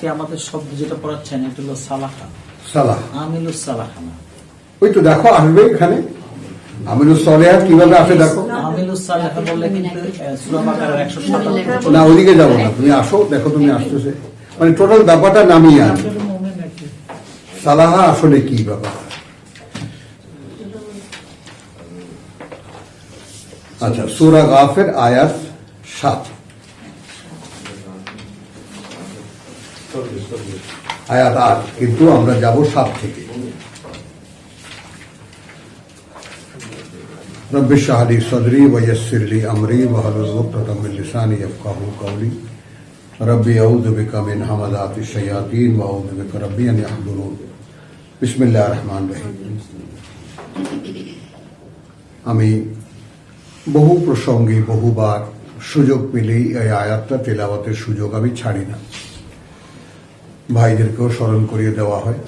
আজকে আমাদের শব্দ যেটা পড়াচ্ছেন এটা হলো সালাহা, সালাহ, আমিলুস সালাহানা। ওই তো দেখো আসবে এখানে আমিলুস সালেহা কিভাবে আসে দেখো। আমিলুস সালাহা বললে কিন্তু সূরা বাকারার 157 না ওদিকে যাবো না, তুমি আসো, দেখো তুমি আসতেছে, মানে টোটাল ব্যাপারটা নামিয়ে আনি। সালাহা আসলে কি ব্যাপার? আচ্ছা, সূরা গাফির আয়াত 7, আয়াত 8, কিন্তু আমরা যাব 7 থেকে। রব্বি ইশরাহ লি সাদরি ওয়া ইয়াসসির লি আমরি ওয়াহলুল উকদাতাম মিন লিসানি ইয়াফকাহু কওলি রব্বি আউযু বিকা মিন হামাযাতিশ শায়াতিন ওয়া আউযু বিকা রব্বি আন ইয়াহদুরুন। বিসমিল্লাহির রহমানির রহিম। আমি বহু প্রসঙ্গে বহুবার সুযোগ পেলেই এই আয়াতটা তেলাওয়াতের সুযোগ আমি ছাড়ি না, ভাইদেরকেও স্মরণ করিয়ে দেওয়া হয়।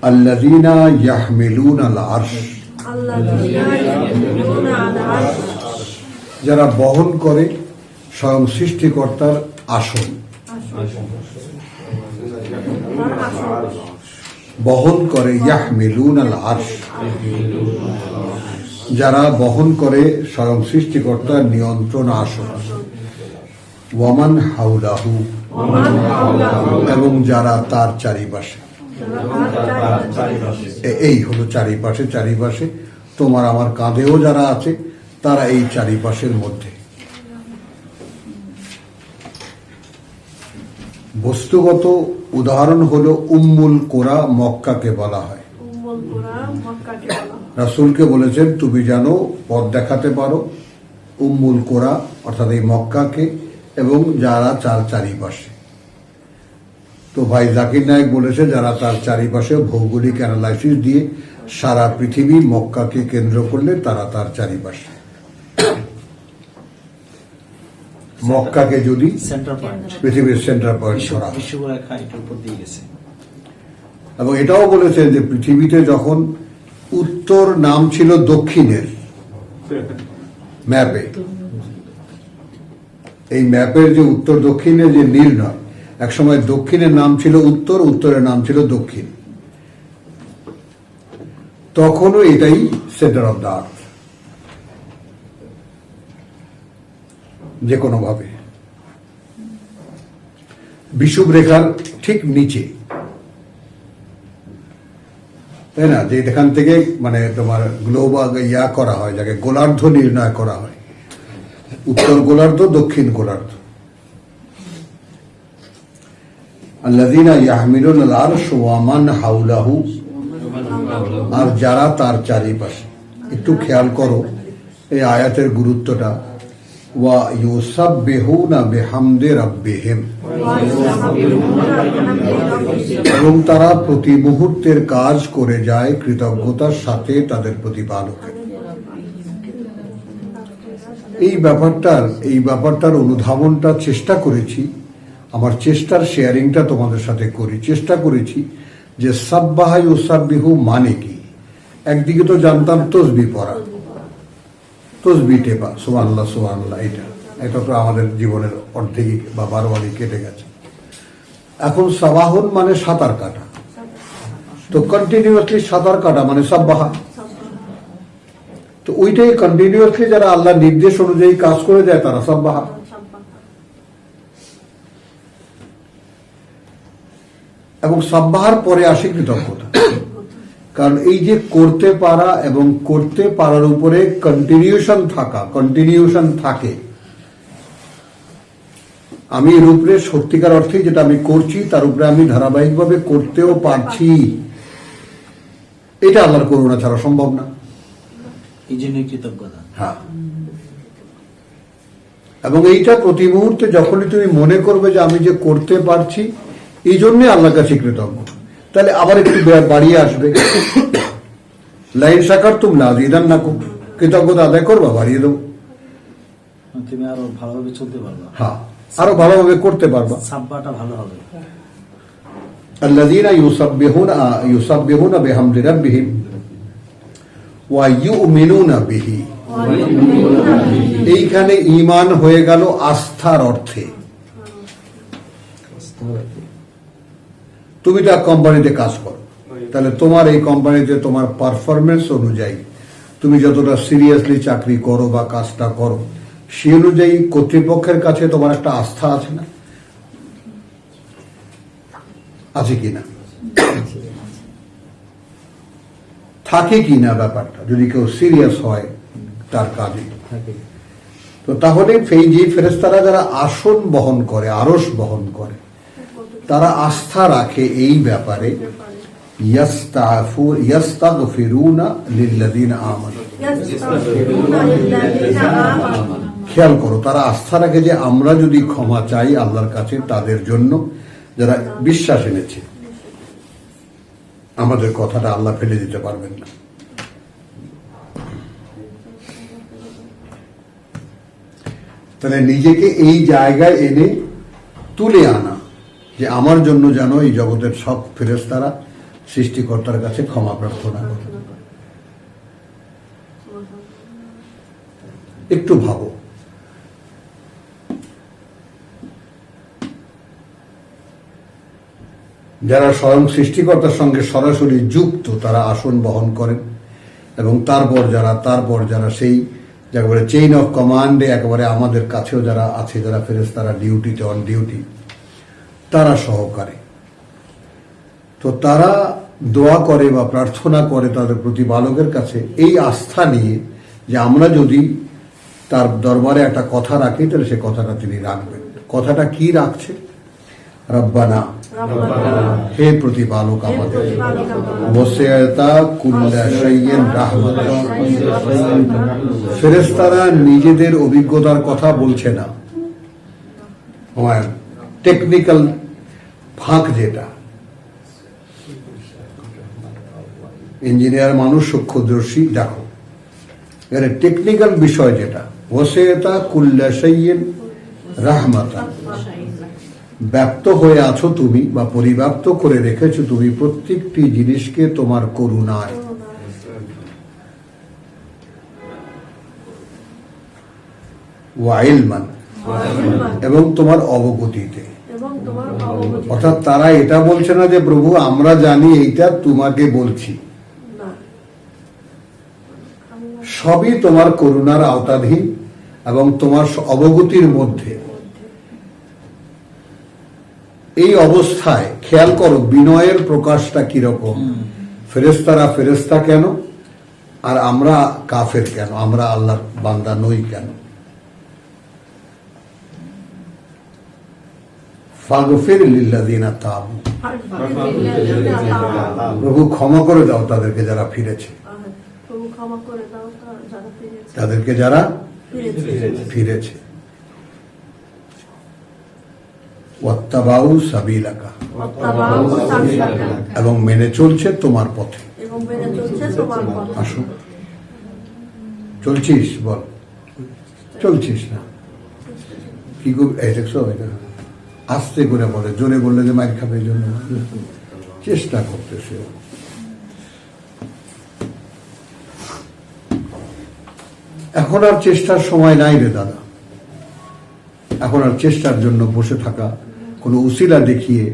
আল্লাযীনা ইয়াহমিলুনাল আরশ, যারা বহন করে স্বয়ং সৃষ্টিকর্তার আসন, বহন করে ইয়াহমিলুনাল আরশ, যারা বহন করে স্বয়ং সৃষ্টিকর্তার নিয়ন্ত্রণ আসন, ওয়ামান হাওলাহু, এবং যারা তার চারিপাশে। এই হলো চারিপাশে, চারিপাশে তোমার আমার কাঁধেও যারা আছে তারা এই চারিপাশের মধ্যে। বস্তুগত উদাহরণ হলো উম্মুল কোরা, মক্কাকে বলা হয়। রাসূলকে বলেছেন তুমি জানো পথ দেখাতে পারো উম্মুল কোরা অর্থাৎ এই মক্কাকে এবং যারা তার চারিপাশে। তো ভাই জাকির নায়েক বলেছে যারা তার চারিপাশে ভৌগোলিক অ্যানালাইসিস দিয়ে সারা পৃথিবী মক্কাকে কেন্দ্র করলে তারা তার চারিপাশে। মক্কাকে যদি পৃথিবীর সেন্টার পয়েন্ট করা হয়, এবং এটাও বলেছেন যে পৃথিবীতে যখন উত্তর নাম ছিল দক্ষিণের ম্যাপে, এই ম্যাপের যে উত্তর দক্ষিণের যে নির্ণয়, একসময় দক্ষিণের নাম ছিল উত্তর, উত্তরের নাম ছিল দক্ষিণ, তখনও এটাই সেন্টার অফ দ্য আর্থ যে কোনো ভাবে। বিষুব রেখার ঠিক নিচে, তাই না, যে এখান থেকে মানে তোমার গ্লোব ইয়া করা হয়, যাকে গোলার্ধ নির্ণয় করা হয়, উত্তর গোলার্ধ দক্ষিণ গোলার্ধ। আল্লাযীনা ইয়াহমিলুনাল আরশ ওয়া মান হাওলাহু, আর যারা তার চারিপাশে। একটু খেয়াল করো এই আয়াতের গুরুত্বটা। ওয়া ইউসাব্বিহুনা বিহামদি রাব্বিহিম, এবং তারা প্রতি মুহূর্তের কাজ করে যায় কৃতজ্ঞতার সাথে তাদের প্রতিপালকের। এই ব্যাপারটার অনুধাবনটা চেষ্টা করেছি, আমার চেষ্টার শেয়ারিংটা তোমাদের সাথে করি। চেষ্টা করেছি যে সাব্বাহা ইউসাব্বিহু মানে কি। একদিকে তো জানতাম তসবিহ পড়া, তসবিহ টেপা, সুবহানাল্লাহ সুবহানাল্লাহ, এটা তো আমাদের জীবনের অর্ধেকই বা 12 কেটে গেছে। এখন সাবাহুন মানে সাঁতার কাটা, তো কন্টিনিউয়াসলি সাঁতার কাটা মানে সাব্বাহা। তো ওইটাই কন্টিনিউয়াসলি যারা আল্লাহ নির্দেশ অনুযায়ী কাজ করে যায় তারা সাব্বাহা। এবং সাব্বাহার পরে আসে কৃতজ্ঞতা, কারণ এই যে করতে পারা এবং করতে পারার উপরে কন্টিনিউশন থাকে। আমি এর উপরে সত্যিকার অর্থে যেটা আমি করছি তার উপরে আমি ধারাবাহিকভাবে করতেও পারছি, এটা আল্লাহর করুণা ছাড়া সম্ভব না। এই জন্য কৃতজ্ঞতা। হ্যাঁ, এবং এইটা প্রতি মুহূর্তে যখনই তুমি মনে করবে যে আমি যে করতে পারছি, এই জন্যে আল্লাহর কাছে কৃতজ্ঞ, তাহলে আবার একটু বাড়িয়ে আসবে। লাইন শাকারতুম লাযীদান্নাকুম, কৃতজ্ঞতা আদায় করবা, বাড়িয়ে দেবো, তুমি আরো ভালোভাবে চলতে পারবা। হ্যাঁ, আরো ভালোভাবে করতে পারবা, সাব্বাটা ভালো হবে। আল্লাযীনা ইউসাব্বিহুনা বিহামদি রাব্বিহিম ওয়া ইউমিনুনা বিহি। এইখানে ঈমান হয়ে গেল আস্থার অর্থে। তুমি তো এক কোম্পানিতে কাজ করো, তাহলে তোমার এই কোম্পানিতে তোমার পারফরমেন্স অনুযায়ী তুমি যতটা সিরিয়াসলি চাকরি করো বা কাজটা করো, সে অনুযায়ী কর্তৃপক্ষের কাছে তোমার একটা আস্থা আছে না? আছে কি না? থাকে কি না ব্যাপারটা, যদি কেউ সিরিয়াস হয় তার কাজে। তো তাহলে যে ফেরেশতারা যারা আসন বহন করে, আরশ বহন করে, তারা আস্থা রাখে এই ব্যাপারে ইয়াস্তাগফিরুনা লিল্লাযিনা আমানু। খেয়াল করো, তারা আস্থা রাখে যে আমরা যদি ক্ষমা চাই আল্লাহর কাছে তাদের জন্য যারা বিশ্বাস এনেছে, আমাদের কথাটা আল্লাহ ফেলে দিতে পারবেন না। তাহলে নিজেকে এই জায়গায় এনে তুলে আনা যে আমার জন্য যেন এই জগতের সব ফেরেশতারা সৃষ্টিকর্তার কাছে ক্ষমা প্রার্থনা করে। একটু ভাবো, যারা স্বয়ং সৃষ্টিকর্তার সঙ্গে সরাসরি যুক্ত তারা আসন বহন করেন, এবং তারপর যারা সেই একেবারে চেইন অফ কমান্ডে একেবারে আমাদের কাছেও যারা আছে, যারা ফেরেশতারা ডিউটিতে অন ডিউটি, তারা সহকারে, তো তারা দোয়া করে বা প্রার্থনা করে তাদের প্রতিপালকের কাছে এই আস্থা নিয়ে যে আমরা যদি তার দরবারে একটা কথা রাখি তাহলে সে কথাটা তিনি রাখবেন। কথাটা কি রাখছে? রব্বানা, হে প্রতিপালক আমাদের, ওয়াসিআতা কুল্লা শাইইন রাহমাতান। ফেরেশতারা নিজেদের অভিজ্ঞতার কথা বলছে না, টেকনিক্যাল ফাঁক যেটা, ইঞ্জিনিয়ার মানুষ সূক্ষ্মদর্শী, দেখো এর টেকনিক্যাল বিষয় যেটা, ওয়াসিআতা কুল্লা শাইইন রাহমাতান, ব্যপ্ত হয়ে আছো তুমি বা পরিব্যাপ্ত করে রেখেছো তুমি প্রত্যেকটি জিনিসকে তোমার করুণায়। ওয়া ইলমান, এবং তোমার অবগতিতে। অর্থাৎ তারা এটা বলছে না যে প্রভু আমরা জানি এইটা তোমাকে বলছি, সবই তোমার করুণার আওতাধীন এবং তোমার অবগতির মধ্যে। এই অবস্থায় খেয়াল করো বিনয়ের প্রকাশটা কিরকম। ফেরেশতারা ফেরেশতা কেন, আর আমরা কাফের কেন, আমরা আল্লাহর বান্দা নই কেন? ফাগফির লিল্লাযিনা তাবু, প্রভু ক্ষমা করে দাও তাদেরকে যারা ফিরেছে, তাদেরকে যারা ফিরেছে। ওয়াত্তাবাউ সাবিলাকা, এবং মেনে চলছে তোমার পথে। আসো, চলছিস? বল, চলছিস না? কি দেখছো, আস্তে করে বলে, জোরে বললে যে মাইর খাবে, এই জন্য চেষ্টা করতেছে। এখন আর চেষ্টার সময় নাই রে দাদা, এখন আর চেষ্টার জন্য বসে থাকা, কোনো উসিলা দেখিয়ে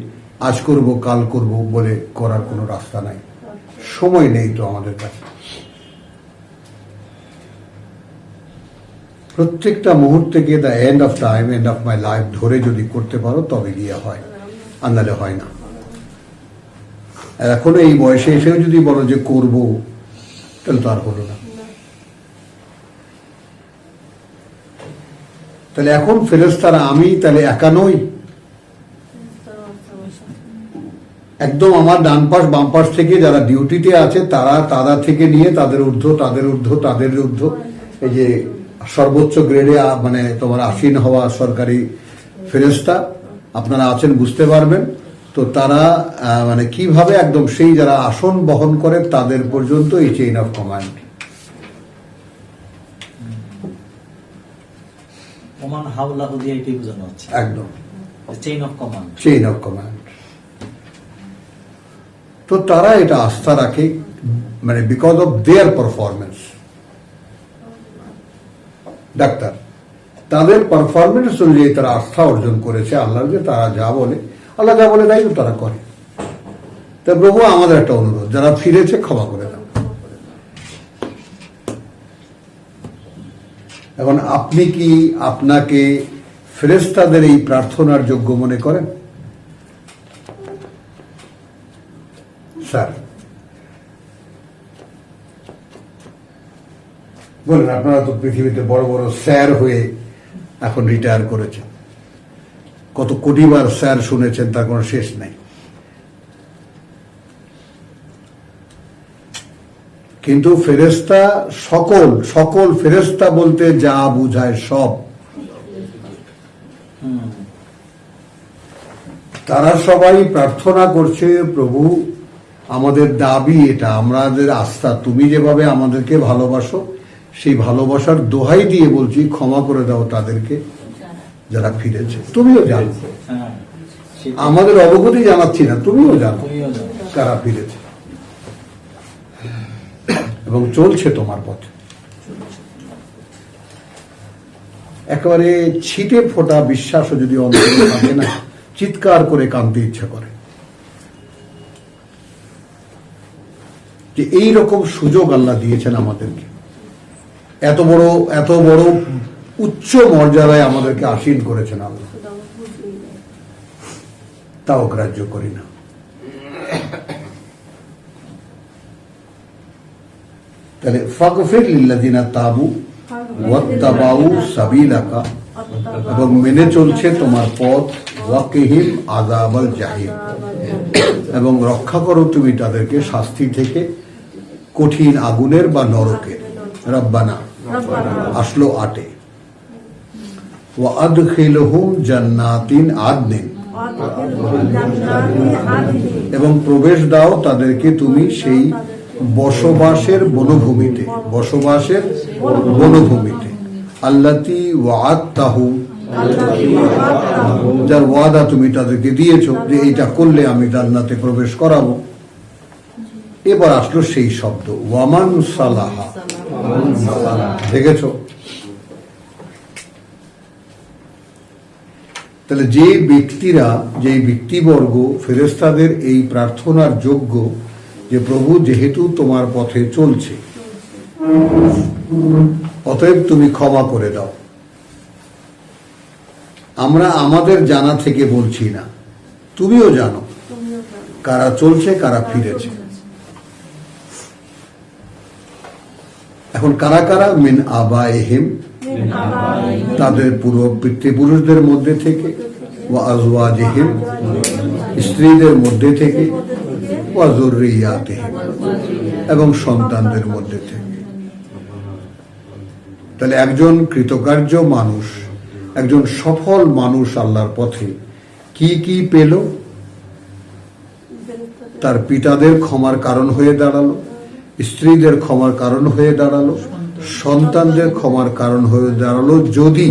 আজ করব কাল করব বলে করার কোনো রাস্তা নাই, সময় নেই তো আমাদের কাছে। প্রত্যেকটা মুহূর্তকে the end of time, end of my life ধরে যদি করতে পারো তবে গিয়ে হয়, আর নাহলে হয় না। আর এখনো এই বয়সে এসেও যদি বলো যে করব, তাহলে তো আর হলো না। তাহলে এখন ফেরেশতারা আমি তাহলে একা নই, একদম আমার ডান পাশ বাম পাশ থেকে যারা ডিউটিতে আছে তারা থেকে নিয়ে তাদের ঊর্ধ্ব, এই যে সর্বোচ্চ গ্রেডে মানে তোমার আসীন হওয়া সরকারি ফেরেশতা আপনারা আছেন, বুঝতে পারবেন। তো তারা মানে কিভাবে একদম সেই যারা আসন বহন করে তাদের পর্যন্ত এই চেইন অফ কমান্ড। একদম chain of command, chain of command. তো তারা এটা আস্থা রাখে, মানে because of their performance. Doctor তাদের পারফরমেন্স অনুযায়ী তারা আস্থা অর্জন করেছে আল্লাহর, যে তারা যা বলে আল্লাহ যা বলে তাই তো তারা করে। তা প্রভু আমাদের একটা অনুরোধ, যারা ফিরেছে ক্ষমা করে দাও। এখন আপনি কি আপনাকে ফেরেশতাদের এই প্রার্থনার যোগ্য মনে করেন? স্যার বলেন, আপনারা তো পৃথিবীতে বড় বড় স্যার হয়ে এখন রিটায়ার করেছেন, কত কোটিবার স্যার শুনেছেন, তার কোনো শেষ নাই। কিন্তু ফেরেশতা সকল ফেরেশতা বলতে যা বুঝায় সব, তারা সবাই প্রার্থনা করছে, প্রভু আমাদের দাবি এটা, আমাদের আস্থা, তুমি যেভাবে আমাদেরকে ভালোবাসো সেই ভালোবাসার দোহাই দিয়ে বলছি ক্ষমা করে দাও তাদেরকে যারা ফিরেছে। তুমিও জানো, আমাদের অবগতি জানাচ্ছি না, তুমিও জানো কারা ফিরেছে এবং চলছে তোমার পথে। একেবারে ছিটে ফোটা বিশ্বাসও যদি অন্তরে থাকে না, চিৎকার করে কাঁদতে ইচ্ছা করে যে এই রকম সুযোগ আল্লাহ দিয়েছেন আমাদেরকে, এত বড় উচ্চ মর্যাদায় আমাদেরকে আসীন করেছেন আল্লাহ, তাও গ্রাহ্য করি না। তাহলে ফাগফির লিল্লাযিনা তাবু ওয়াত্তাবাউ সাবিলাকা, এবং মেনে চলছে তোমার পথ, ওয়াকিহিম আযাবাল জাহিম, এবং রক্ষা করো তুমি তাদেরকে শাস্তি থেকে, কঠিন আগুনের বা নরকের। রব্বানা আসলো 8 ওয়া আদখিলহুম জান্নাতিন আদনিন, এবং প্রবেশ দাও তাদেরকে তুমি সেই বসবাসের বনভূমিতে, আল্লাতী ওয়া'আদতাহুম, যার ওয়াদা তুমি তাদেরকে দিয়েছো যে এইটা করলে আমি জান্নাতে প্রবেশ করাবো। এবার আসলো সেই শব্দ ওয়ামান সালাহা, দেখেছো? তাহলে যে ব্যক্তিবর্গ ফেরেশতাদের এই প্রার্থনার যোগ্য, যে প্রভু যেহেতু তোমার পথে চলছে অতএব তুমি ক্ষমা করে দাও। আমরা আমাদের জানা থেকে বলছি না, তুমিও জানো কারা চলছে কারা ফিরেছে। এখন কারা কারা? মিন আবাইহিম, তাদের পূর্ব পিতৃপুরুষদের মধ্যে থেকে, ওয়া আজওয়াজিহিম, স্ত্রীদের মধ্যে থেকে, ওয়া যুররিয়াতিহিম, এবং সন্তানদের মধ্যে থেকে। তাহলে একজন কৃতকার্য মানুষ, একজন সফল মানুষ আল্লাহর পথে কি কি পেল? তার পিতাদের ক্ষমার কারণ হয়ে দাঁড়ালো, স্ত্রীদের ক্ষমার কারণ হয়ে দাঁড়ালো, সন্তানদের ক্ষমার কারণ হয়ে দাঁড়ালো, যদি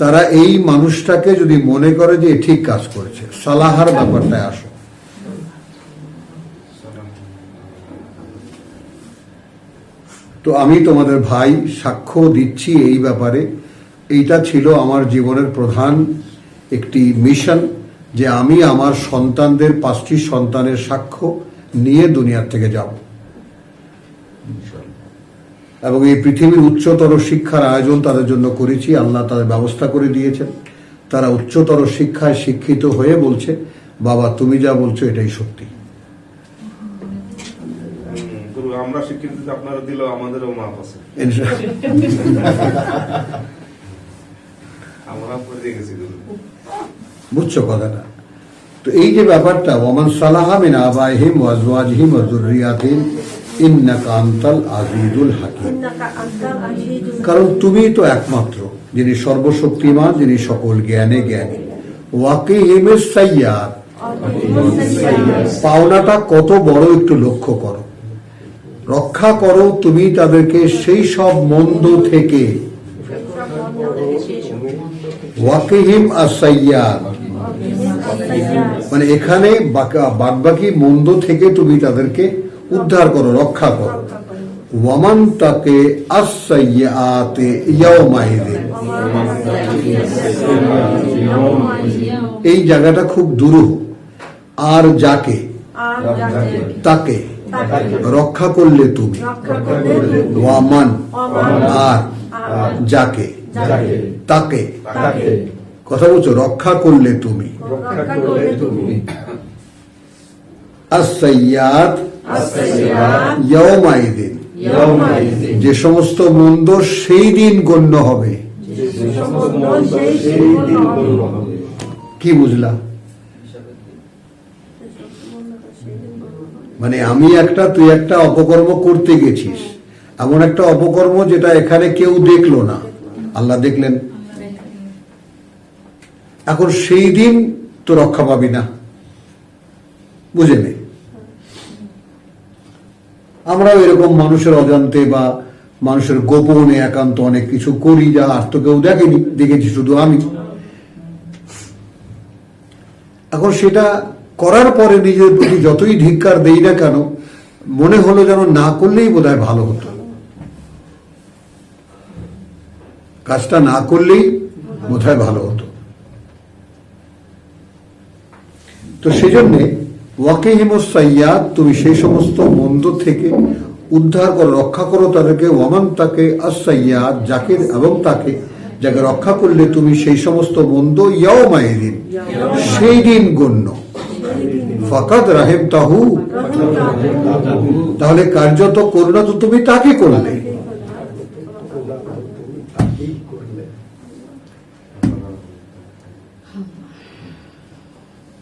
তারা এই মানুষটাকে যদি মনে করে যে ঠিক কাজ করেছে। সালাহার ব্যাপারটায় আসো। তো আমি তোমাদের ভাই সাক্ষ্য দিচ্ছি এই ব্যাপারে, এইটা ছিল আমার জীবনের প্রধান একটি মিশন, যে আমি আমার সন্তানদের 5টি সন্তানের সাক্ষ্য নিয়ে দুনিয়ার থেকে যাব, এবং এই পৃথিবীর উচ্চতর শিক্ষার আয়োজন তাদের জন্য করেছি। আল্লাহ তাদের ব্যবস্থা করে দিয়েছেন, তারা উচ্চতর শিক্ষায় শিক্ষিত হয়ে বলছে, বাবা তুমি যা বলছো এটাই সত্যি। আমরা শিক্ষিত, আপনারা দিল, আমাদেরও মাপ আছে, বুঝছো কথাটা? তো এই যে ব্যাপারটা, ওয়ামান সালাহা মিন আবাইহিম ওয়া আজওয়াজিহিম ওয়া যুররিয়াতিহিম ইন্নাকা আনতাল আজিজুল হাকীম, কারণ তুমি তো একমাত্র যিনি সর্বশক্তিমান, যিনি সকল জ্ঞানে জ্ঞানী। ওয়াকিহিমিস সাইয়্যাত, পাওনাটা কত বড় একটু লক্ষ্য করো। রক্ষা করো তুমি তাদেরকে সেই সব মন্দ থেকে, ওয়াকিহিম আস-সাইয়্যাত, মানে এখানে বাদবাকি মন্দ থেকে তুমি তাদেরকে উদ্ধার করো, রক্ষা করো। ওয়ামান তাকে আস-সাইয়্যাতে ইয়াওমাইযিন, এই জায়গাটা খুব দুরূহ। আর যাকে তাকে রক্ষা করলে তুমি, ওয়ামান আর যাকে তাকে, কথা বলছো, রক্ষা করলে তুমি, আস-সাইয়্যাত ইয়াওমাইযিন, যে সমস্ত মন্দ সেই দিন গণ্য হবে। কি বুঝলা? মানে আমি একটা, তুই একটা অপকর্ম করতে গেছিস, এমন একটা অপকর্ম যেটা এখানে কেউ দেখলো না, আল্লাহ দেখলেন। এখন সেই দিন তো রক্ষা পাবি না, বুঝে নে। আমরাও এরকম মানুষের অজান্তে বা মানুষের গোপনে একান্ত অনেক কিছু করি, যা আর তো কেউ দেখেনি, দেখেছি শুধু আমি। এখন সেটা করার পরে নিজের প্রতি যতই ধিক্কার দেই না কেন, মনে হলো যেন না করলেই বোধহয় ভালো হতো, কাজটা না করলেই বোধহয় ভালো হতো। তো সেই জন্যে ওয়াকিহিমুস সাইয়্যাত, তুমি সেই সমস্ত মন্দ থেকে উদ্ধার করো, রক্ষা করো তাদেরকে। ওয়ামান তাকে আস-সাইয়্যাত, যাকে এবং তাকে, যাকে রক্ষা করলে তুমি সেই সমস্ত মন্দ, ইয়াওমাইযিন, সেই দিন গণ্য, ফাকাদ রাহিমতাহু, তাহলে কার্যত করুণা তো তুমি তাকে করলে।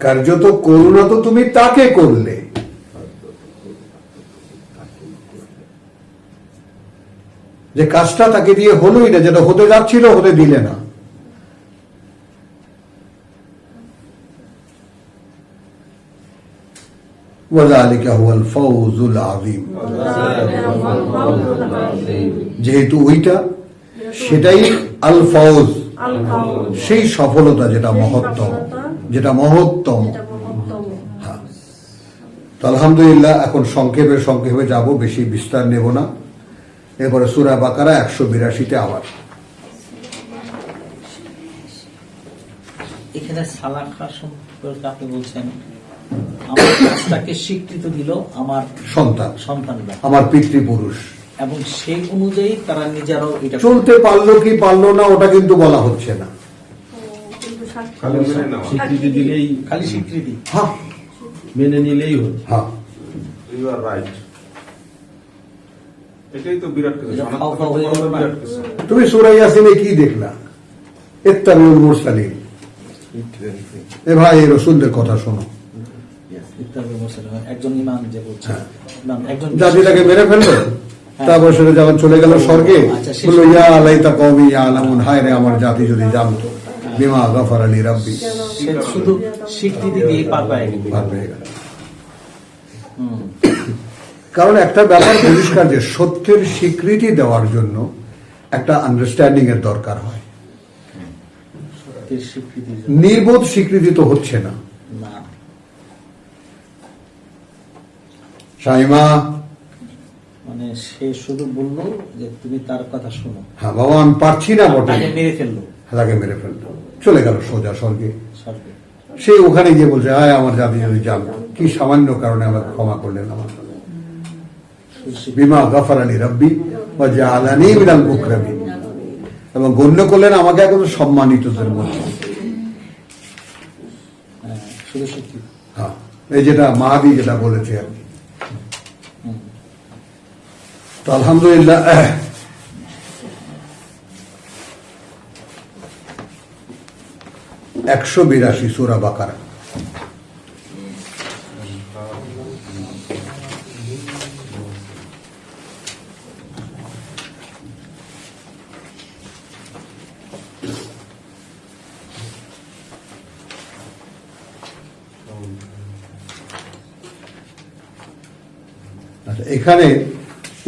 কার্যত করুণা তো তুমি তাকে করলে। যে কাজটা তাকে দিয়ে হলোই না, যেটা হতে যাচ্ছিল হতে দিলে না। ওয়াযালিকা হুয়াল ফাওজুল আযীম, যেহেতু ওইটা, সেটাই আল ফাওজ, সেই সফলতা যেটা মহত্তম, যেটা মহত্তম। হ্যাঁ, তো আলহামদুলিল্লাহ, এখন সংক্ষেপে যাব, বেশি বিস্তার নেব না। এরপরে সূরা বাকারা 182-তে আবার। এখানে সালাখা সম্পর্কে আপনি বলছেন, আমার কাজটাকে স্বীকৃতি দিল আমার সন্তানরা, আমার পিতৃপুরুষ, এবং সেই অনুযায়ী তারা নিজেরাও এটা চলতে পারলো কি পারলো না ওটা কিন্তু বলা হচ্ছে না। খালি মেনে নেওয়া। স্বীকৃতি দিলেই, খালি স্বীকৃতি, হ্যাঁ মেনে নিলেই হচ্ছে। হ্যাঁ, ইউ আর রাইট। এটাই তো বিরাট কিছু, এটা সনাতন ফাও ফাও হয়ে গেল ধর্মের না? বিরাট কিছু। তুমি সূরা ইয়াসিনে কি দেখলা? ইত্তাবিউল মুরসালিন, এ ভাই এই রাসূলদের কথা শোনো। ইত্যাদি মুসলিম, একজন ইমাম যে বলছে, ইমাম একজন জাতিটাকে মেরে ফেললো, তারপর সেটা যখন চলে গেল স্বর্গে, আচ্ছা, শেষ। বললো ইয়া লাইতা কওমি ইয়ালামুন, হায় রে আমার জাতি যদি জানতো, বিমা গাফারা লি রাব্বি, সে শুধু স্বীকৃতি দিয়ে পার পায় গেল। পার পেয়ে গেল। কারণ একটা ব্যাপার পরিষ্কার, যে সত্যের স্বীকৃতি দেওয়ার জন্য একটা আন্ডারস্ট্যান্ডিং এর দরকার হয়। স্বীকৃতি নির্বোধ স্বীকৃতি তো হচ্ছে না। না, শাইমা, মানে সে শুধু বললো যে তুমি তার কথা শোনো, হ্যাঁ বাবা আমি পারছি না বটে, তাকে মেরে ফেললো তাকে মেরে ফেললো, চলে গেল সোজা স্বর্গে। স্বর্গে। সে ওখানে গিয়ে বলছে, আয় আমার জাতি যদি জানতো, কি সামান্য কারণে আমাকে ক্ষমা করলেন আমার বিমা গাফার আলী রব্বি ওয়া জাআলানি মিনাল মুকরামিন, এবং গণ্য করলেন আমাকে একদম সম্মানিতদের মধ্যে। হ্যাঁ, শুধু স্বীকৃতি। হ্যাঁ, এই যেটা মাহাদি যেটা বলেছে আর কি। তো আলহামদুলিল্লাহ, 182 সূরা বাকারা। আচ্ছা, এখানে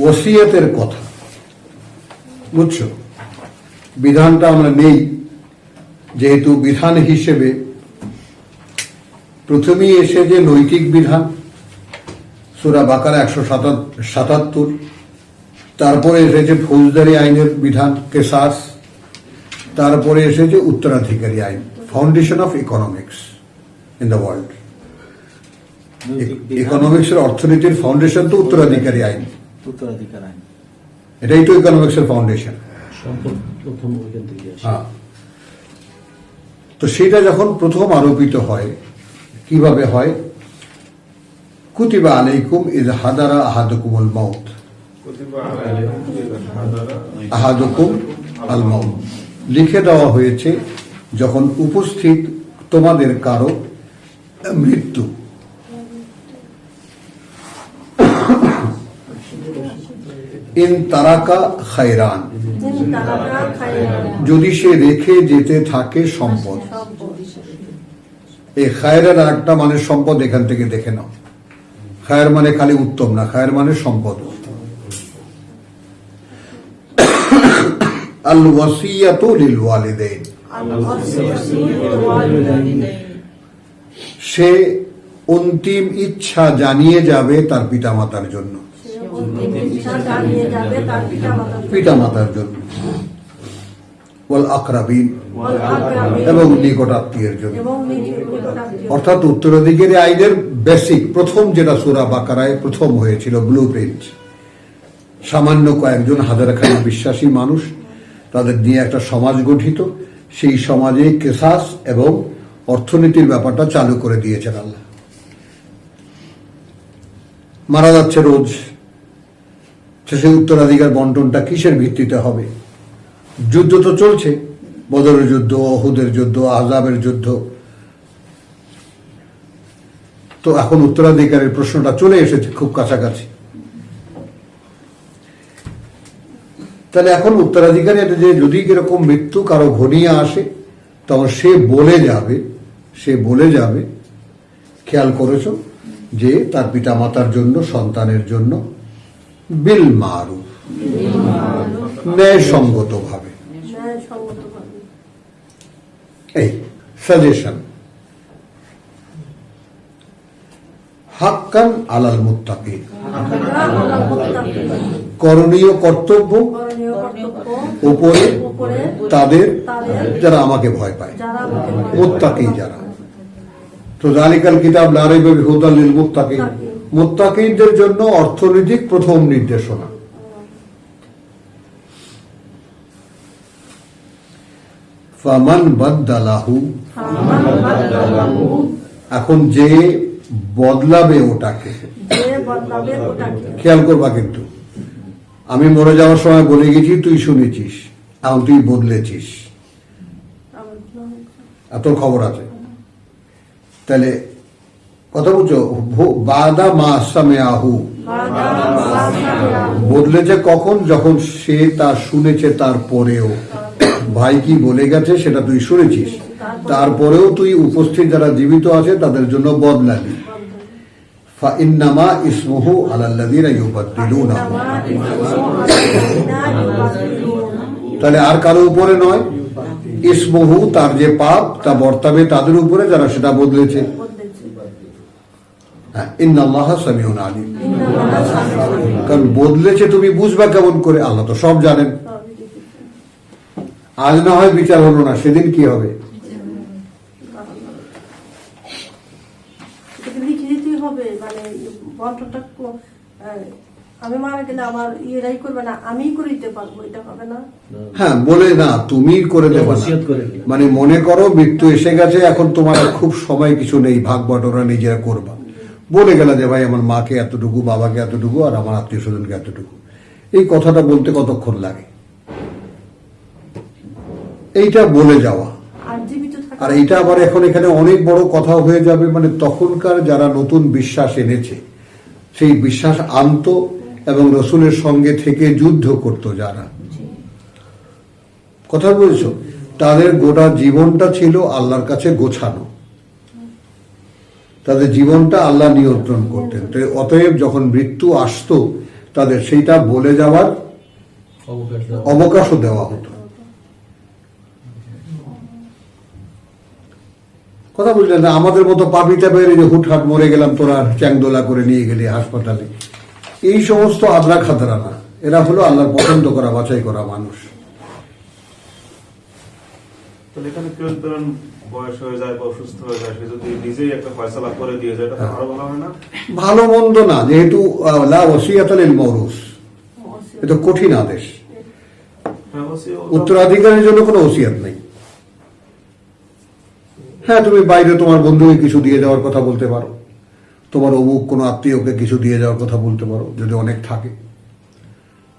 ওসিয়তের কথা, বুঝছো? বিধানটা আমরা নেই, যেহেতু বিধান হিসেবে প্রথমেই এসে যে নৈতিক বিধান, সূরা বাকারা 177, তারপরে এসেছে ফৌজদারি আইনের বিধান কেসাস, তারপরে এসেছে উত্তরাধিকারী আইন, foundation of economics in the world. ইকোনমিক্সের অর্থনীতির ফাউন্ডেশন তো উত্তরাধিকারী আইন, উত্তরাধিকার আইন। এটাই তো ইকোনমিক্সের ফাউন্ডেশন। সম্পদ প্রথম ওইখান থেকে আসে। হ্যাঁ, তো সেটা যখন প্রথম আরোপিত হয়, কিভাবে হয়? কুতিবা আলাইকুম ইয হাদারা আহাদুকুমুল মাউত, আহাদুকুম আল মাউত, লিখে দেওয়া হয়েছে যখন উপস্থিত তোমাদের কারো মৃত্যু। ইন তারাকা খায়রান, যদি সে রেখে যেতে থাকে সম্পদ। এই খায়রের একটা মানে সম্পদ, এখান থেকে দেখে নাও। খায়ের মানে খালি উত্তম না, খায়ের মানে সম্পদ। আল ওয়াসিয়াতু লিল ওয়ালিদাইন, সে অন্তিম ইচ্ছা জানিয়ে যাবে তার পিতামাতার জন্য, পিতামাতার জন্য। ওয়াল আকরাবিন, এবং নিকট আত্মীয়ের জন্য। অর্থাৎ উত্তরাধিকারী আইনের বেসিক প্রথম যেটা সূরা বাকারায় প্রথম হয়েছিল, ব্লু প্রিন্ট, সামান্য কয়েকজন হাজারখানি বিশ্বাসী মানুষ, তাদের নিয়ে একটা সমাজ গঠিত, সেই সমাজে কেসাস এবং অর্থনীতির ব্যাপারটা চালু করে দিয়েছেন আল্লাহ। মারা যাচ্ছে রোজ, সেই উত্তরাধিকার বন্টনটা কিসের ভিত্তিতে হবে? যুদ্ধ তো চলছে, বদরের যুদ্ধ, অহুদের যুদ্ধ, আযাবের যুদ্ধ, তো এখন উত্তরাধিকারের প্রশ্নটা চলে এসেছে খুব কাছাকাছি। তাহলে এখন উত্তরাধিকারী যে যদি কিরকম মৃত্যু কারো ঘনিয়ে আসে, তখন সে বলে যাবে, খেয়াল করেছো যে তার পিতামাতার জন্য, সন্তানের জন্য বিল মারুফ, ন্যায়সঙ্গত ভাবে। এই সাজেশন, হাক্কান আলাল মুত্তাকিন, করণীয় কর্তব্য উপরে তাদের যারা আমাকে ভয় পায়, মুত্তাকি যারা। তো যালিকাল কিতাব লা রাইবা ফীহি হুদাল লিল মুত্তাকিন, মুত্তাকিনদের জন্য অর্থনৈতিক প্রথম নির্দেশনা। ফামান বাদদালাহু, এখন যে বদলাবে ওটাকে, খেয়াল করবা কিন্তু আমি মরে যাওয়ার সময় বলে গেছি, তুই শুনেছিস, এখন তুই বদলেছিস, এত খবর আছে। তাহলে কথা বলছো, বাদা মা সামিআহু, বদলেছে কখন? যখন সে তা শুনেছে, তারপরেও ভাই কি বলে গেছে সেটা তুই শুনেছিস, তারপরেও তুই উপস্থিত যারা জীবিত আছে তাদের জন্য বদলালি। ফাইন্নামা ইসমুহু আলাল্লাযীনা ইউবাদদিলুনাহু, তাহলে আর কারো উপরে নয়, ইসমুহু তার যে পাপ তা বর্তাবে তাদের উপরে যারা সেটা বদলেছে। ইন্নাল্লাহা সামিউন আলিম, কারণ বদলেছে তুমি বুঝবা কেমন করে? আল্লাহ তো সব জানেন। আজ না হয় বিচার হলো না, সেদিন কি হবে? হ্যাঁ, বলে না তুমি করে দেবে না, মানে মনে করো মৃত্যু এসে গেছে, এখন তোমার খুব সময় কিছু নেই, ভাগ বটরা নিজেরা করবা, বলে গেল যে ভাই আমার মাকে এতটুকু, বাবাকে এতটুকু, আর আমার আত্মীয় স্বজনকে এতটুকু। এই কথাটা বলতে কতক্ষণ লাগে? এইটা বলে যাওয়া, আর এইটা আবার এখন এখানে অনেক বড় কথা হয়ে যাবে। মানে তখনকার যারা নতুন বিশ্বাস এনেছে, সেই বিশ্বাস আনত এবং রসুলের সঙ্গে থেকে যুদ্ধ করত যারা, কথা বলছো, তাদের গোটা জীবনটা ছিল আল্লাহর কাছে গোছানো, তাদের জীবনটা আল্লাহ নিয়ন্ত্রণ করতেন। অতএব যখন মৃত্যু আসতো তাদের সেইটা বলে যাওয়ার অবকাশও দেওয়া হতো। কথা বুঝলেন না? আমাদের মতো পাপিটা বের যে হুটহাট মরে গেলাম, তোরা চ্যাংদোলা করে নিয়ে গেলি হাসপাতালে, এই সমস্ত আদ্রা খাতরা না। এরা হলো আল্লাহর পছন্দ করা বাছাই করা মানুষ। তাহলে এখানে কেউ ধরেন বয়স হয়ে যায় বা অসুস্থ হয়ে যায়, সে যদি নিজেই একটা ফয়সালা করে দিয়ে যায়, এটা তো আরো ভালো হয় না? ভালো মন্দ না, যেহেতু লা ওসিয়াতা লিল মাওরুস, এটা কঠিন আদেশ। হ্যাঁ, অবশ্যই উত্তরাধিকারের জন্য কোনো ওসিয়াত নেই। হ্যাঁ, তুমি বাইরে তোমার বন্ধুকে কিছু দিয়ে যাওয়ার কথা বলতে পারো, তোমার অমুক কোনো আত্মীয়কে কিছু দিয়ে যাওয়ার কথা বলতে পারো যদি অনেক থাকে।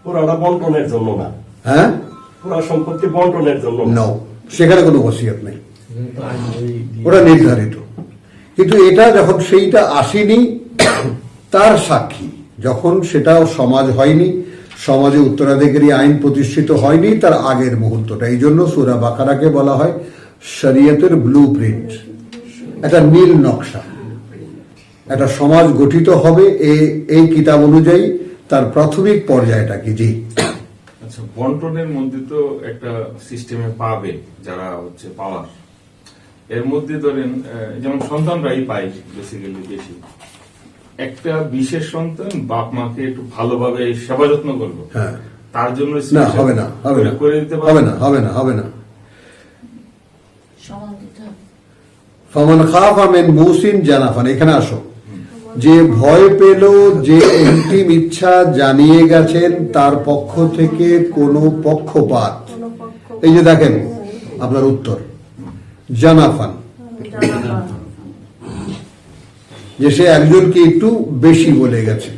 পুরাটা বন্টনের জন্য না, হ্যাঁ, পুরা সম্পত্তি বন্টনের জন্য নাও, সেখানে কোনো ওসিয়াত নেই, কিন্তু আইন এই ওটা নির্ধারিত। কিন্তু এটা যখন সেইটা আসেনি, তার সাক্ষী যখন সেটা সমাজ হয়নি, সমাজে উত্তরাধিকারী আইন প্রতিষ্ঠিত হয়নি, তার আগের মুহূর্তটা। এই জন্য সূরা বাকারাকে বলা হয় শরীয়তের ব্লু প্রিন্ট, একটা নীল নকশা। একটা সমাজ গঠিত হবে এই কিতাব অনুযায়ী, তার প্রাথমিক পর্যায়টা কি? জি, আচ্ছা, বন্টনের মধ্যে তো একটা সিস্টেমে পাবে যারা হচ্ছে পাওয়ার, এর মধ্যে ধরেন যেমন সন্তানরাই পায় বেসিক্যালি বেশি। একটা বিশেষ সন্তান বাপ মাকে একটু ভালোভাবে সেবা যত্ন করলো, হ্যাঁ, তার জন্য না, special হবে না, হবে না, করে দিতে হবে না, হবে না, হবে না। সমান দিতে হবে। ফামান খাফা মিন মুসিন জানাফান, এখানে আসো। যে ভয় পেল, যে অন্তিম ইচ্ছা জানিয়ে গেছেন তার পক্ষ থেকে কোনো পক্ষপাত, এই যে দেখেন আপনার উত্তর জানাফান, যে সে একজনকে একটু বেশি বলে গেছে।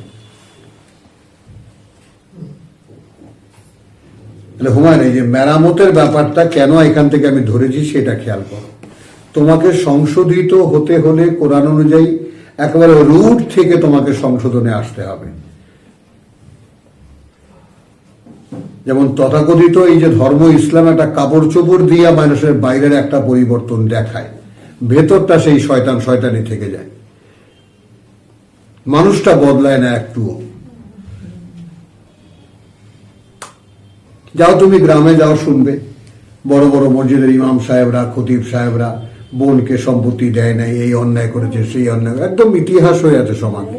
হুমায়ুন, এই যে মেরামতের ব্যাপারটা কেন এখান থেকে আমি ধরেছি সেটা খেয়াল করো। তোমাকে সংশোধিত হতে হলে কোরআন অনুযায়ী একেবারে রুট থেকে তোমাকে সংশোধনে আসতে হবে। যেমন তথাকথিত এই যে ধর্ম ইসলাম একটা কাপড় চোপড় দিয়া মানুষের বাইরের একটা পরিবর্তন দেখায়, ভেতরটা সেই শয়তানি থেকে যায়, মানুষটা বদলায় না একটুও। যাও তুমি গ্রামে যাও, শুনবে বড় বড় মসজিদের ইমাম সাহেবরা, খতিব সাহেবরা বোনকে সম্পত্তি দেয় নাই, এই অন্যায় করেছে, সেই অন্যায়, একদম ইতিহাস হয়ে আছে সমাজে।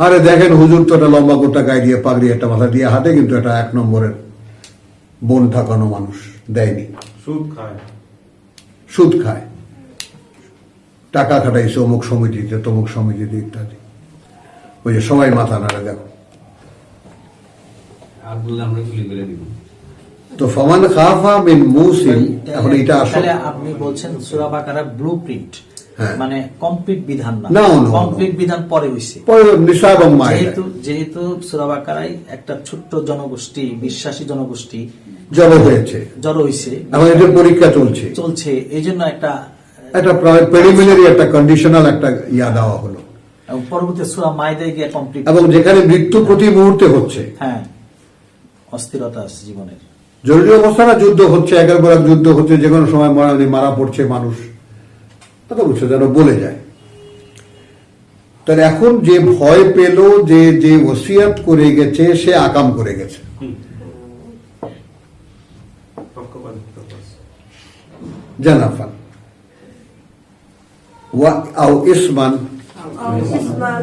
আরে দেখেন হুজুর তো একটা লম্বা কোটা গায়ে দিয়ে পাগড়ি একটা মাথা দিয়ে হাঁটে, কিন্তু এটা 1 নম্বরের বোন ঠাকানো মানুষ, দেয়নি, সুদ খায়। সুদ খায়, টাকা খাটাইছে অমুক সমিতিতে, তমুক সমিতিতে ইত্যাদি। ওই যে সবাই মাথা নাড়ে, দেখো। তো ফামান খাফা মিন মুসিন, এখন এটা আসলে তাহলে আপনি বলছেন সূরা বাকারা ব্লুপ্রিন্ট, হ্যাঁ। মানে কমপ্লিট বিধান না, No, no, কমপ্লিট বিধান পরে হইছে। পরে নিসা এবং মায়েরা যেহেতু সূরা বাকারায় একটা ছোট্ট জনগোষ্ঠী, বিশ্বাসী জনগোষ্ঠী জড়ো হয়েছে, জড়ো হইছে, এখন এদের পরীক্ষা চলছে, এই জন্য একটা প্রিলিমিনারি একটা কন্ডিশনাল একটা ইয়া দেওয়া হলো, এবং পরবর্তী সূরা মাইদায় গিয়ে কমপ্লিট। এবং যেখানে মৃত্যু প্রতি মুহূর্তে হচ্ছে, হ্যাঁ, অস্থিরতা আছে জীবনের। জরুরি অবস্থা না, যুদ্ধ হচ্ছে, একের পর এক যুদ্ধ হচ্ছে, যে কোনো সময় মারা পড়ছে মানুষ, কথা বুঝছো, যেন বলে যায়। তাহলে এখন যে ভয় পেল, যে ওসিয়াত করে গেছে, সে আকাম করে গেছে। পক্ষপাতিত্ব করছে। জানাফান আও ইসমান,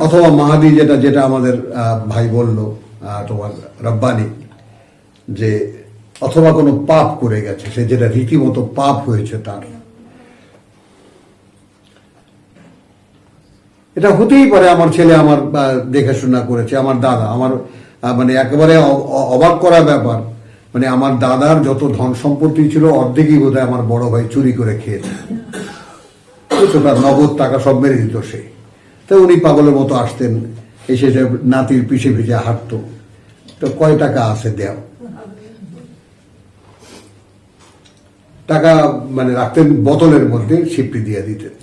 অথবা মাহাদি, যেটা আমাদের ভাই বলল, তোমার রব্বানি, যে অথবা কোনো পাপ করে গেছে, সে যেটা রীতিমতো পাপ হয়েছে তার। এটা হতেই পারে আমার ছেলে আমার দেখাশোনা করেছে, আমার দাদা, আমার মানে একেবারে অবাক করা ব্যাপার, মানে আমার দাদার যত ধন সম্পত্তি ছিল অর্ধেকই বোধহয় আমার বড় ভাই চুরি করে খেয়েছে, তার নগদ টাকা সব মেরে দিত সে। তো উনি পাগলের মতো আসতেন, এসে নাতির পিছে পিছে হাঁটতো, তো কয় টাকা আছে দেও, টাকা মানে রাখতেন বোতলের মধ্যে, সিপটি দিয়ে দিতেন।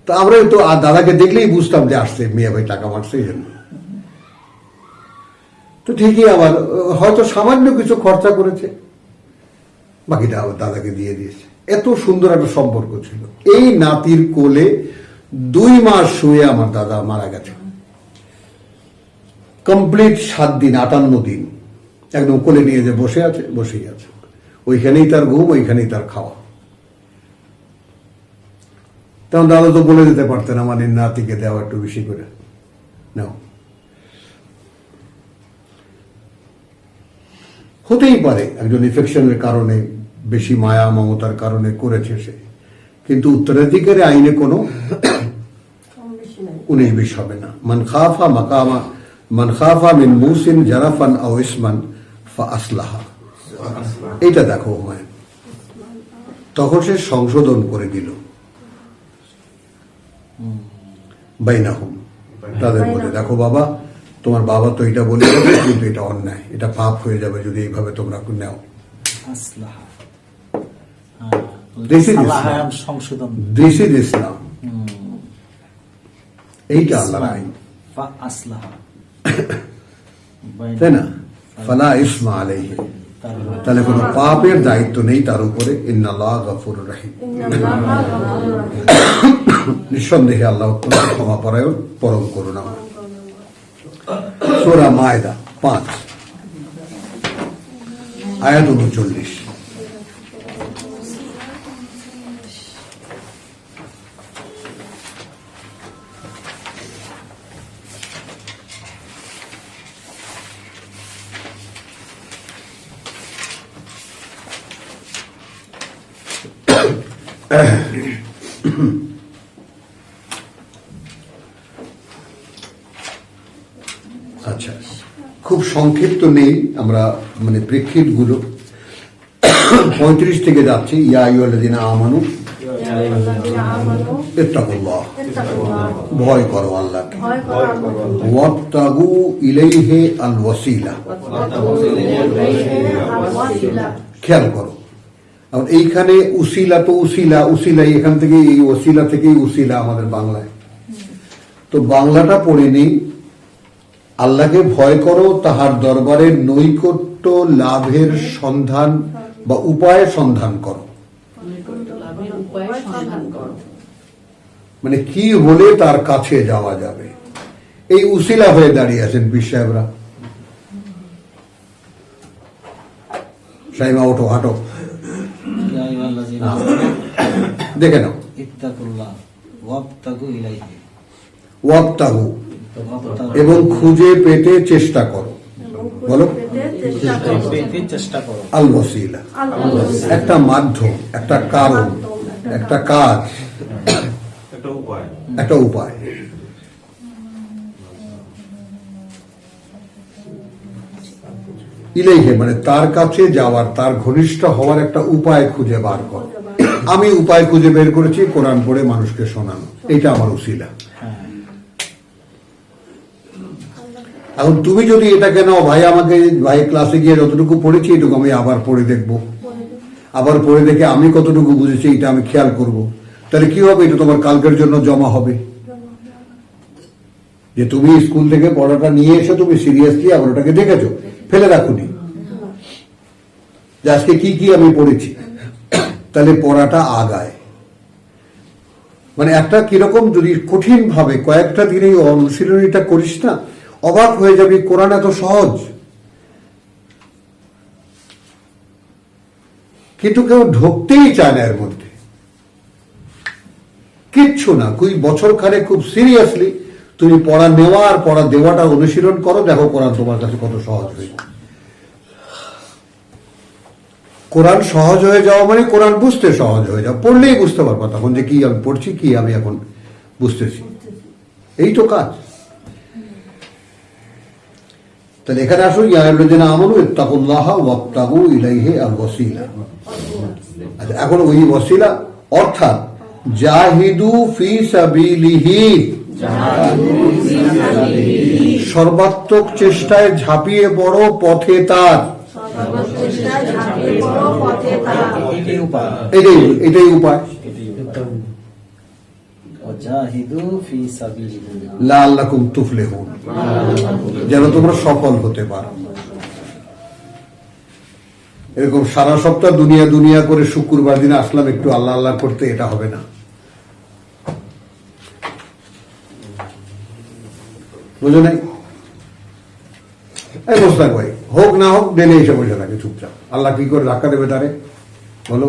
তো আমরা তো দাদাকে দেখলেই বুঝতাম যে আসছে মিয়া ভাই টাকা মারছে, এই জন্য। তো ঠিকই আবার হয়তো সামান্য কিছু খরচা করেছে, বাকিটা আবার দাদাকে দিয়ে দিয়েছে। এত সুন্দর একটা সম্পর্ক ছিল। এই নাতির কোলে 2 মাস শুয়ে আমার দাদা মারা গেছে, কমপ্লিট 7 দিন 58 দিন একদম কোলে নিয়ে যে বসেই আছে, ওইখানেই তার ঘুম, ওইখানেই তার খাওয়া। তখন দাদা তো বলে দিতে পারতেন আমার নাতিকে দেওয়া একটু বেশি করে নাও। হতেই পারে একজন ইনফেকশনের কারণে, বেশি মায়া মমতার কারণে করেছে সে, কিন্তু উত্তরাধিকারী আইনে কোনো 19-20 হবে না। মান খাফা মিন মুসিন জারাফান আও ইসমান ফা আসলাহা। এইটা দেখো হুমায়ুন, তখন সে সংশোধন করে দিল বাইনাহুম, তাদের মধ্যে, দেখো বাবা, তোমার বাবা তো এটা বলে গেছে, কিন্তু এটা অন্যায়, এটা পাপ হয়ে যাবে যদি এইভাবে তোমরা নেও। আসলাহা। This is সালাহায়ান Islam. সংশোধন। দিস ইজ ইসলাম, এইটা আল্লাহর আইন, ফা আসলাহা। তাই না? ফালা ইসমা আলাইহি, তাহলে কোনো পাপের দায়িত্ব নেই তার উপরে। ইন্নাল্লাহ গফুরুর রহিম, নিঃসন্দেহে আল্লাহ অত্যন্ত ক্ষমাপরায়ণ, পরম করুণাময়। সূরা মায়দা 5 আয়াত 39। আচ্ছা, খুব সংক্ষিপ্ত নেই, আমরা মানে প্রেক্ষিত গুলো 35 থেকে যাচ্ছি। ইয়া আইয়ুহাল্লাযীনা আমানু ইত্তাকুল্লাহ, ভয় করো আল্লাহকে। ওয়াবতাগু ইলাইহি আল ওয়াসিলা, খেয়াল করো। আর এইখানে উসিলা তো উসিলাই, এখান থেকে এই ওসিলা থেকেই উসিলা আমাদের বাংলায়। তো বাংলাটা পড়ে নিই, আল্লাহকে ভয় করো, তাহার দরবারে নৈকট্য লাভের সন্ধান বা উপায় সন্ধান করো। মানে কি হলে তার কাছে যাওয়া যাবে, এই উসিলা হয়ে দাঁড়িয়ে আছেন পীর সাহেবরা। সাইমা ওঠো, হাঁটো, ইয়া আইয়ুহাল্লাযীনা দেখে নাও। ইত্তাকুল্লাহ ওয়াবতাগু ইলাইহি, ওয়াবতাগু, এবং খুঁজে পেতে চেষ্টা করো। বলো, পেতে চেষ্টা করো। আল ওয়াসিলা, একটা মাধ্যম, একটা কারণ, একটা কাজ, একটা উপায়। ইলাইহি মানে তার কাছে যাওয়ার, তার ঘনিষ্ঠ হওয়ার একটা উপায় খুঁজে বার করো। আমি উপায় খুঁজে বের করেছি কোরআন পড়ে মানুষকে শোনানো, এটা আমার উসিলা। এখন তুমি যদি এটাকে নাও, ভাই আমাকে, ভাই ক্লাসে গিয়ে যতটুকু পড়েছি এটুকু আমি আবার পড়ে দেখবো, আবার পড়ে দেখে আমি কতটুকু বুঝেছি এটা আমি খেয়াল করব, তাহলে কি হবে? এটা তোমার কালকের জন্য জমা হবে। যে তুমি স্কুল থেকে পড়াটা নিয়ে এসে তুমি সিরিয়াসলি আবার ওটাকে দেখেছো, ফেলে রাখুনি যে আজকে কি কি আমি পড়েছি, তাহলে পড়াটা আগায়। মানে একটা কিরকম যদি কঠিন ভাবে কয়েকটা দিনে অনুশীলনীটা করিস না, অবাক হয়ে যাবি কোরআন এত সহজ। কিন্তু কেউ ঢুকতেই চায় না এর মধ্যে, কিচ্ছু না। বছর খানে খুব সিরিয়াসলি তুমি পড়া নেওয়া আর পড়া দেওয়াটা অনুশীলন করো, দেখো কোরআন তোমার কাছে কত সহজ হয়ে যায়। কোরআন সহজ হয়ে যাওয়া মানে কোরআন বুঝতে সহজ হয়ে যাওয়া, পড়লেই বুঝতে পারবো তখন যে কি আমি পড়ছি, কি আমি এখন বুঝতেছি, এই তো কাজ। তাহলে এখানে আসুন, ইয়া আইয়ুহাল্লাযীনা আমানু ইত্তাকুল্লাহ ওয়াবতাগু ইলাইহি আল ওয়াসিলা। আচ্ছা, এখন ওই ওয়াসিলা অর্থাৎ জাহিদু ফি সাবিলিহি, সর্বাত্মক চেষ্টায় ঝাঁপিয়ে পড়ো পথে তার। এটাই উপায়। লাআল্লাকুম তুফলিহুন, যেন তোমরা সফল হতে পারো। এরকম সারা সপ্তাহ দুনিয়া দুনিয়া করে শুক্রবার দিনে আসলাম একটু আল্লাহ আল্লাহ করতে, এটা হবে না। বুঝো নাই? এই মোস্তাক ভাই, হোক না হোক ডেলে এসে বসে থাকে চুপচাপ, আল্লাহ কি করে ধাক্কা দেবে তারে? বলো,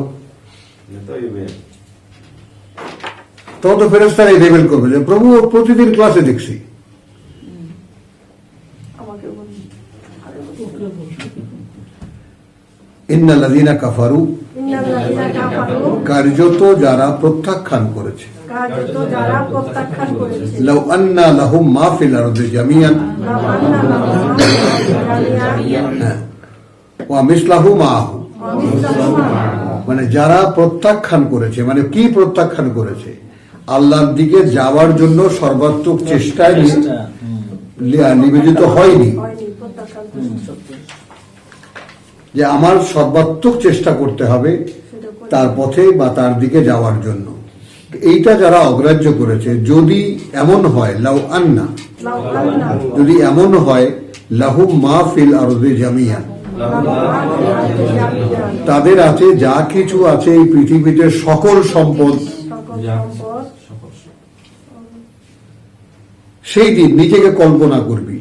তখন তো ফেরেশতারা এই লেভেল করবে যে প্রভু প্রতিদিন ক্লাসে দেখছি। ইন্নাল্লাযীনা কাফারু, ইন্নাল্লাযীনা কাফারু, কার্যত যারা প্রত্যাখ্যান করেছে, কার্যত যারা প্রত্যাখ্যান করেছে, লাউ আন্না লাহুম মা ফিল আরদি জামিয়ান লাউ আন্না লাহুম মা ফিল আরদি জামিয়ান ওয়া মিসলাহু মাআহু, ওয়া মিসলাহু মাআহু, মানে যারা প্রত্যাখ্যান করেছে, মানে কি প্রত্যাখ্যান করেছে, আল্লাহর দিকে যাওয়ার জন্য সর্বাত্মক চেষ্টায় নিবেদিত হয়নি, হয়নি, প্রত্যাখ্যান করেছে। যে আমার সর্বাত্মক চেষ্টা করতে হবে তার পথে বা তার দিকে যাওয়ার জন্য। এইটা যারা অগ্রাহ্য করেছে, যদি এমন হয় লাউ আন্না, লাউ আন্না, যদি এমন হয় লাহুম মা ফিল আরদি জামিয়ান, লাহু মা ফিল আরদি জামিয়ান, তাদের আছে যা কিছু আছে এই পৃথিবীতে সকল সম্পদ, সকল সম্পদ, সেই দিন নিজেকে কল্পনা করবি,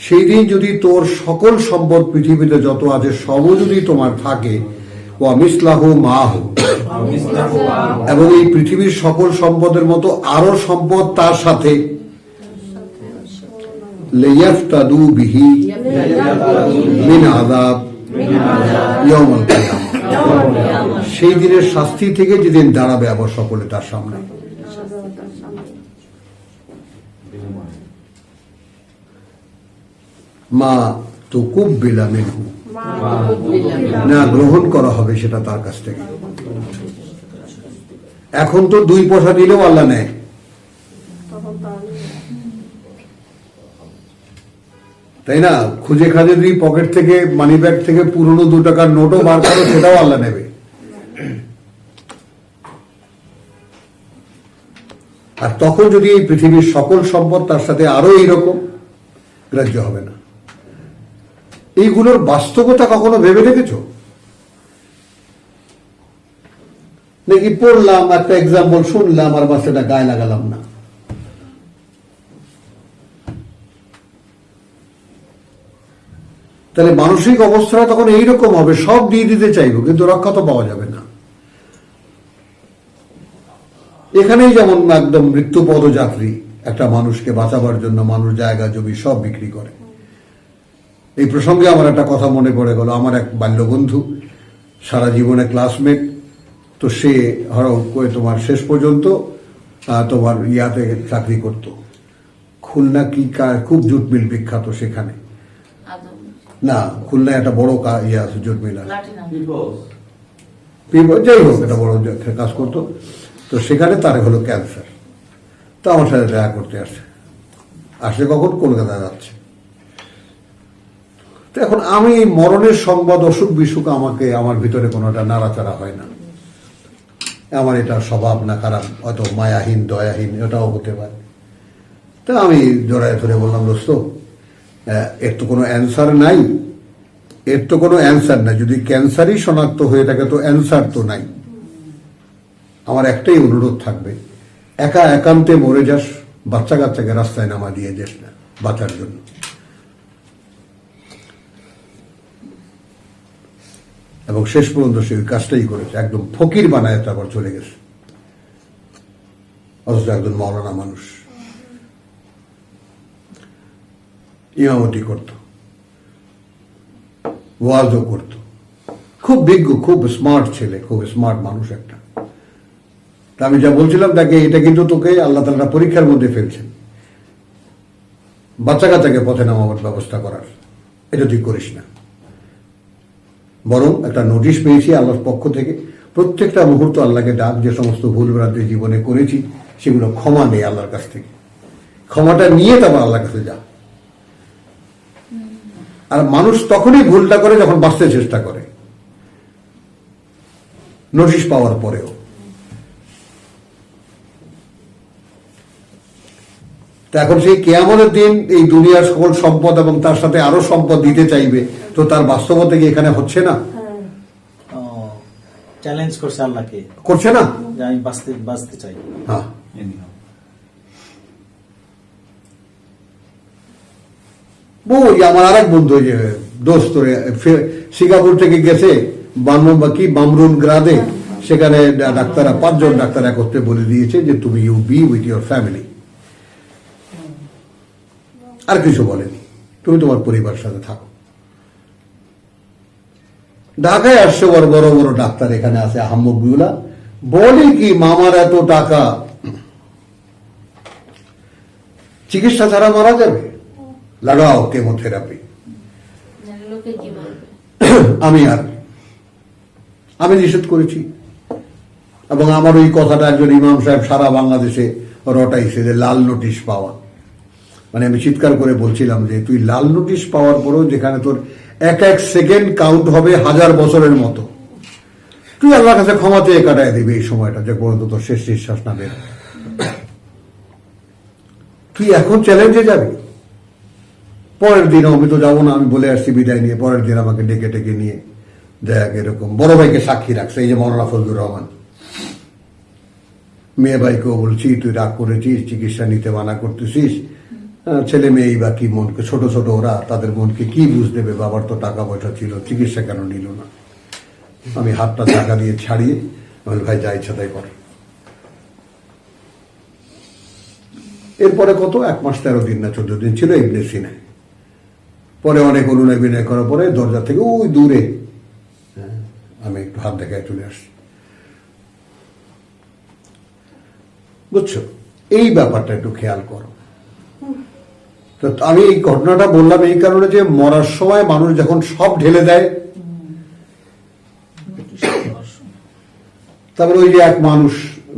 সেই দিন যদি তোর সকল সম্পদ পৃথিবীতে যত আছে সবও যদি তোমার থাকে, ওয়া মিসলাহু মাহু, এবং এই পৃথিবীর সকল সম্পদের মতো আরো সম্পদ তার সাথে, লিয়াফতাদু বিহি মিন আযাব ইয়াউমুল কিয়ামাহ, সেই দিনের শাস্তি থেকে যেদিন দাঁড়াবে আবার সকলে তার সামনে। মা তুকুব্বিলা মিনহু, না গ্রহণ করা হবে সেটা তার কাছ থেকে। এখন তো 2 পয়সা দিলেও আল্লাহ নেয়, তখন তার তাই না? খুঁজে খাজে যদি পকেট থেকে, মানি ব্যাগ থেকে পুরনো 2 টাকার নোটও বার করো, সেটাও আল্লাহ নেবে। আর তখন যদি এই পৃথিবীর সকল সম্পদ তার সাথে আরো এইরকম, গ্রাহ্য হবে না। এইগুলোর বাস্তবতা কখনো ভেবে দেখেছো নাকি? পড়লাম একটা এক্সাম্পল, শুনলাম আর বাস সেটা গায়ে লাগালাম না। তাহলে মানসিক অবস্থাটা তখন এইরকম হবে, সব দিয়ে দিতে চাইবো কিন্তু রক্ষা তো পাওয়া যাবে না। এখানেই যেমন একদম মৃত্যু পদযাত্রী একটা মানুষকে বাঁচাবার জন্য মানুষ জায়গা জমি সব বিক্রি করে। এই প্রসঙ্গে আমার একটা কথা মনে পড়ে গেল। আমার এক বাল্যবন্ধু, সারা জীবনে ক্লাসমেট, তো সে তোমার শেষ পর্যন্ত তোমার ইয়াতে চাকরি করত, খুলনা কি খুব জুট মিল বিখ্যাত, সেখানে না, খুলনায় একটা বড় ইয়ে আছে জুট মিল আছে, যাই হোক একটা বড় কাজ করতো। তো সেখানে তার হলো ক্যান্সার। তো আমার সাথে দেখা করতে আসছে কখন? কলকাতা যাচ্ছে। তো এখন আমি মরণের সংবাদ, অসুখ বিসুখ, আমার ভিতরে কোনোটা নাড়াচাড়া হয় না। আমার এটা স্বভাব না খারাপ, হয়তো মায়াহীন দয়াহীন এটাও হতে পারে। তা আমি জড়ায় ধরে বললাম, দোস্ত এর তো কোনো অ্যান্সার নাই, এর তো কোনো অ্যান্সার নাই। যদি ক্যান্সারই শনাক্ত হয়ে থাকে তো অ্যান্সার তো নাই। আমার একটাই অনুরোধ থাকবে, একান্তে মরে যাস, বাচ্চা কাচ্চাকে রাস্তায় নামা দিয়ে যাস না বাঁচার জন্য। এবং শেষ পর্যন্ত সে ওই কাজটাই করেছে, একদম ফকির বানায় তারপর চলে গেছে, অথচ একজন মাওলানা মানুষ, ইমামতি করত, ওয়াজও করত, খুব বিজ্ঞ, খুব স্মার্ট ছেলে, খুব স্মার্ট মানুষ একটা। তা আমি যা বলছিলাম তাকে, এটা কিন্তু তোকে আল্লাহ তাআলা পরীক্ষার মধ্যে ফেলছেন, বাচ্চা কাচ্চাকে পথে নামাবার ব্যবস্থা করার, এটা তুই করিস না। বরং একটা নোটিশ পেয়েছি আল্লাহর পক্ষ থেকে, প্রত্যেকটা মুহূর্ত আল্লাহকে ডাক, যে সমস্ত ভুল ভ্রান্তি জীবনে করেছি সেগুলো ক্ষমা নেই আল্লাহর কাছ থেকে, ক্ষমাটা নিয়ে তারপর আল্লাহর কাছে যা। আর মানুষ তখনই ভুলটা করে যখন বাঁচতে চেষ্টা করে, নোটিশ পাওয়ার পরেও। তা এখন সেই কিয়ামতের দিন এই দুনিয়ার সকল সম্পদ এবং তার সাথে আরো সম্পদ দিতে চাইবে, তো তার বাস্তবতা কি এখানে হচ্ছে না? চ্যালেঞ্জ করছে আল্লাহকে, করছে না যে আমি বাঁচতে চাই। হ্যাঁ, ওই আমার আর এক বন্ধু, যে দোস্ত সিঙ্গাপুর থেকে গেছে বামরুন গ্রাদে, সেখানে ডাক্তাররা 5 জন ডাক্তার একত্রে বলে দিয়েছে যে তুমি you be with your family, আর কিছু বলেনি, তুমি তোমার পরিবারের সাথে থাকো। ঢাকায় আসছে ওর বড় বড় ডাক্তার এখানে আছে আহম্মদগুলা, বলে কি মামার এত টাকা, চিকিৎসা ছাড়া মারা যাবে, লাগাও কেমোথেরাপি। লোকে কি বলবে? আমি নিষেধ করেছি, এবং আমার ওই কথাটা একজন ইমাম সাহেব সারা বাংলাদেশে রটাইছে যে লাল নোটিশ পাওয়া। মানে আমি চিৎকার করে বলছিলাম যে তুই লাল নোটিশ পাওয়ার পরেও যেখানে তোর এক এক সেকেন্ড কাউন্ট হবে 1000 বছরের মতো, তুই আল্লাহর কাছে ক্ষমা চেয়ে কাটায় দিবি এই সময়টা, যে পর্যন্ত তোর শেষ নিঃশ্বাস না বের হয়। তুই এখন চ্যালেঞ্জে যাবি, পরের দিন আমি তো যাবো না, আমি বলে আসছি বিদায় নিয়ে, পরের দিন আমাকে ডেকে ডেকে নিয়ে দেখ এরকম বড় ভাইকে সাক্ষী রাখছে, এই যে মৌলানা ফজলুর রহমান, মেয়ে ভাইকেও বলছি তুই রাগ করেছিস, চিকিৎসা নিতে মানা করতেছিস, ছেলে মেয়েই বা কি মনকে, ছোট ছোট ওরা, তাদের মনকে কি বুঝ দেবে, বাবার তো টাকা পয়সা ছিল, চিকিৎসা কেন নিল না। আমি হাতটা টাকা দিয়ে ছাড়িয়ে আমি ভাই যা ইচ্ছা তাই কর। এরপরে কত 1 মাস 13 দিন না 14 দিন ছিল ইবনে সিনায়। পরে অনেক অনুনয় বিনয় করার পরে দরজা থেকে ওই দূরে আমি একটু হাত দেখায় চলে আসছি। বুঝছো, এই ব্যাপারটা একটু খেয়াল করো। তো আমি এই ঘটনাটা বললাম এই কারণে যে মরার সময় মানুষ যখন সব ঢেলে দেয়, তারপরে ওই যে এক মানুষ